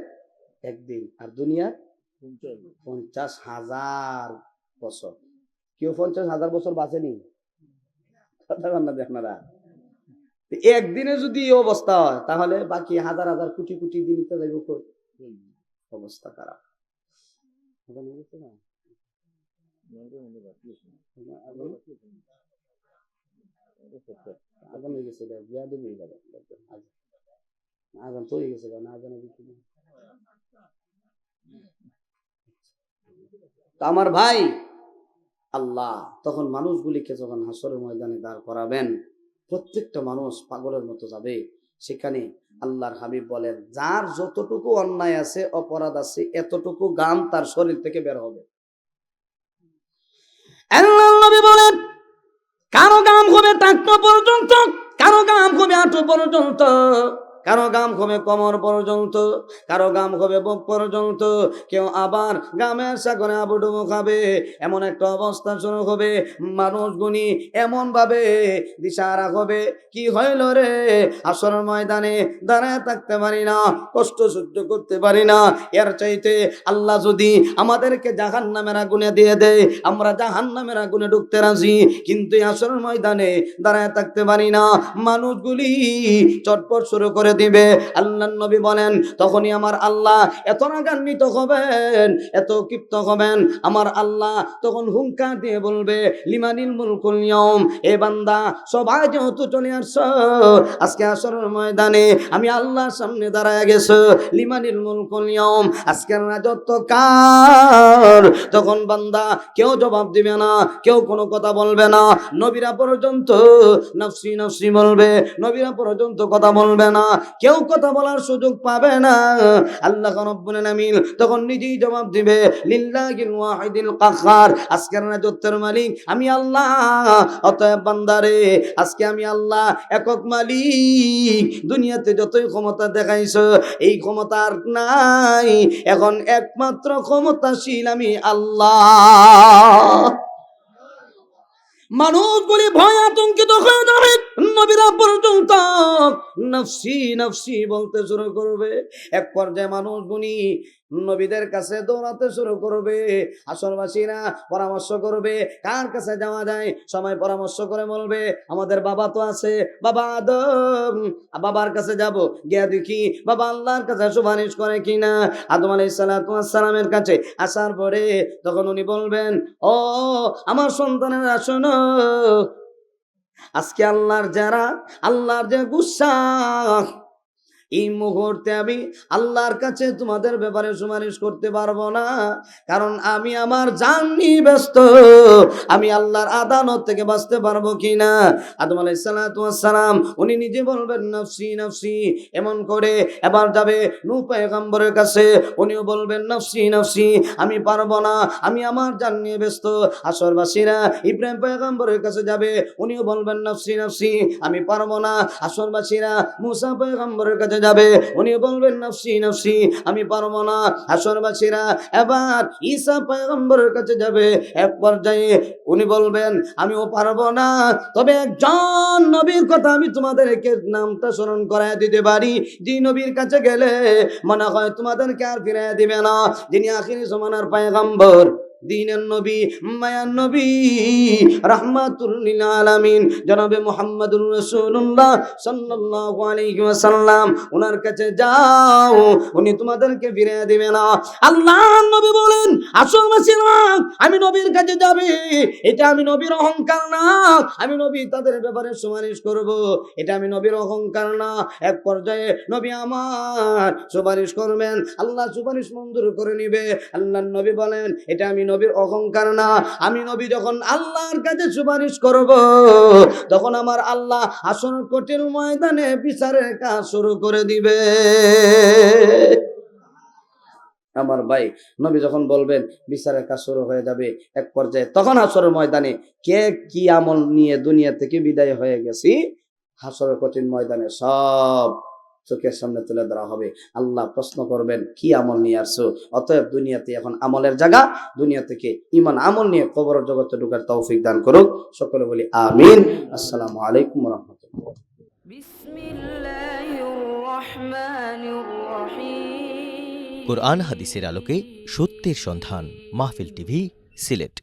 একদিন আর দুনিয়ার 50,000 বছর। কেউ 50,000 বছর বাঁচেনি? কথা বল না আপনারা। একদিনে যদি এই অবস্থা হয় তাহলে বাকি হাজার হাজার কোটি কোটি দিন তো যাইব কই? অবস্থা খারাপ। আমার ভাই আল্লাহ তখন মানুষগুলিকে যখন হাসরের ময়দানে দাঁড় করাবেন, প্রত্যেকটা মানুষ পাগলের মতো যাবে। সেখানে আল্লাহর হাবিব বলেন যার যতটুকু অন্যায় আছে অপরাধ আছে এতটুকু গাম তার শরীর থেকে বের হবে। আল্লাহর নবী বলেন, কারো গাম হবে টাকনো পর্যন্ত, কারো গাম হবে হাঁটু পর্যন্ত, কারো গাম হবে কোমর পর্যন্ত, কারো গাম হবে বুক পর্যন্ত, কেউ আবার গামের সাগরে আবুডুবু খাবে। এমন একটা অবস্থা শুরু হবে, মানুষগুনি এমন ভাবে দিশারা হবে, কি হইল রে, আসরের ময়দানে দাঁড়ায় থাকতে পারি না, কষ্ট সহ্য করতে পারি না। এর চাইতে আল্লাহ যদি আমাদেরকে জাহান্নামের আগুনে দিয়ে দেয়, আমরা জাহান্নামের আগুনে ঢুকতে রাজি, কিন্তু এই আসরের ময়দানে দাঁড়ায় থাকতে পারি না। মানুষগুলি চটপট শুরু করে দিবে। আল্লাহর নবী বলেন, তখনই আমার আল্লাহ এত রাগান্বিত হবেন, এত ক্ষিপ্ত হবেন, আমার আল্লাহ তখন হুঙ্কার দিয়ে বলবে, লিমানিল মুলকুল ইয়াউম, এ বান্দা সবাই যেহেতু চলে আসছো, আজকে আসরের ময়দানে আমি আল্লাহর সামনে দাঁড়ায় গেছো, লিমানিল মুলকুল ইয়াউম, আজকের রাজত্ব কার? তখন বান্দা কেউ জবাব দিবে না, কেউ কোনো কথা বলবে না। নবীরা পর্যন্ত নফসি নফসি বলবে, নবীরা পর্যন্ত কথা বলবে না, কেউ কথা বলার সুযোগ পাবে না। আল্লাহ রাব্বুল আলামিন তখন নিজেই জবাব দিবে, লিল্লাহিল ওয়াহিদিল কাহ্হার, আজকের রাজত্বের মালিক আমি আল্লাহ। অতএব বান্দারে, আজকে আমি আল্লাহ একক মালিক। দুনিয়াতে যতই ক্ষমতা দেখাইছো, এই ক্ষমতা আর নাই, এখন একমাত্র ক্ষমতাশীল আমি আল্লাহ। মানুষগুলি ভয় আতঙ্কিত হয়ে যাবে, নবীরা পর্যন্ত নফসি নফসি বলতে শুরু করবে। এক পর্যায়ে মানুষগুলি নবীদের কাছে দৌড়াতে শুরু করবে। আসরবাসীরা পরামর্শ করবে কার কাছে যাওয়া যায়, সবাই পরামর্শ করে বলবে, আমাদের বাবা তো আছে, বাবা আদম, বাবার কাছে যাব, গিয়া দেখি বাবা আল্লাহর কাছে সুপারিশ করে কিনা। আদম আলাইহিস সালাতু ওয়াস সালামের কাছে আসার পরে তখন উনি বলবেন, ও আমার সন্তানেরা শোনো, আজকে আল্লাহর যারা, আল্লাহর যে গুসা, এই মুহূর্তে আমি আল্লাহর কাছে তোমাদের ব্যাপারে সুপারিশ করতে পারবো না, কারণ আমি আমার জান নিয়ে ব্যস্ত, আমি আল্লাহর আদালত থেকে বাঁচতে পারবো কিনা। আদম আলাইহিস সালাতু ওয়াস সালাম উনি নিজে বলবেন নফসি নফসি, এমন করে এবার যাবে নূহ পয়গম্বরের কাছে, উনিও বলবেন নফসি নফসি, আমি পারবো না, আমি আমার জান নিয়ে ব্যস্ত। আসরবাসীরা ইব্রাহিম পয়গম্বরের কাছে যাবে, উনিও বলবেন নফসি নফসি, আমি পারবো না। আসরবাসীরা মুসা পয়গম্বরের কাছে যাবে, উনি বলবেন নফসি নফসি, আমি পারবো না। আসরবাসীরা এবার ঈসা পয়গম্বরের কাছে যাবে, এক পর্যায়ে উনি বলবেন আমিও পারবো না, তবে একজন নবীর কথা আমি তোমাদেরকে নামটা স্মরণ করায় দিতে পারি, যে নবীর কাছে গেলে মনে হয় তোমাদেরকে আর ফিরাইয়া দিবে না, যিনি আখিরি জমানার পয়গম্বর, দ্বীনের নবী, মায়ার নবী, রাহমাতুল লিল আলামিন জনাবে মুহাম্মদুর রাসূলুল্লাহ সাল্লাল্লাহু আলাইহি ওয়াসাল্লাম, ওনার কাছে যাও, উনি তোমাদেরকে ফিরিয়ে দিবে না। আল্লাহর নবী বলেন, আসরবাসীরা আমি নবীর কাছে যাবে, এটা আমি নবীর অহংকার না, আমি নবী তাদের ব্যাপারে সুপারিশ করব, এটা আমি নবীর অহংকার না। এক পর্যায়ে নবী আমার সুপারিশ করবেন, আল্লাহ সুপারিশ মঞ্জুর করে নিবে। আল্লাহর নবী বলেন, এটা আমি নবীর অহংকার না, আমি নবী যখন আল্লাহর কাছে সুপারিশ করব, তখন আমার আল্লাহ আসর কঠিন ময়দানে বিচারের কাজ শুরু করে দিবে। আমার ভাই, নবী যখন বলবেন বিচারের কাজ শুরু হয়ে যাবে, এক পর্যায়ে তখন হাসরের ময়দানে কে কি আমল নিয়ে দুনিয়া থেকে বিদায় হয়ে গেছি, হাসরের কঠিন ময়দানে সব চোখের সামনে তুলে ধরা হবে। আল্লাহ প্রশ্ন করবেন, কি আমল নিয়ে আসছো? অতএব দুনিয়াতে এখন আমলের জায়গা, দুনিয়া থেকে ঈমান আমল নিয়ে কবরের জগতে ঢোকার তৌফিক দান করুক। সকলে বলি আমিন। আসসালামু আলাইকুম ওয়া রাহমাতুল্লাহ। বিসমিল্লাহির রহমানির রহিম। কোরআন হাদিসের আলোকে সত্যের সন্ধান, মাহফিল টিভি, সিলেট।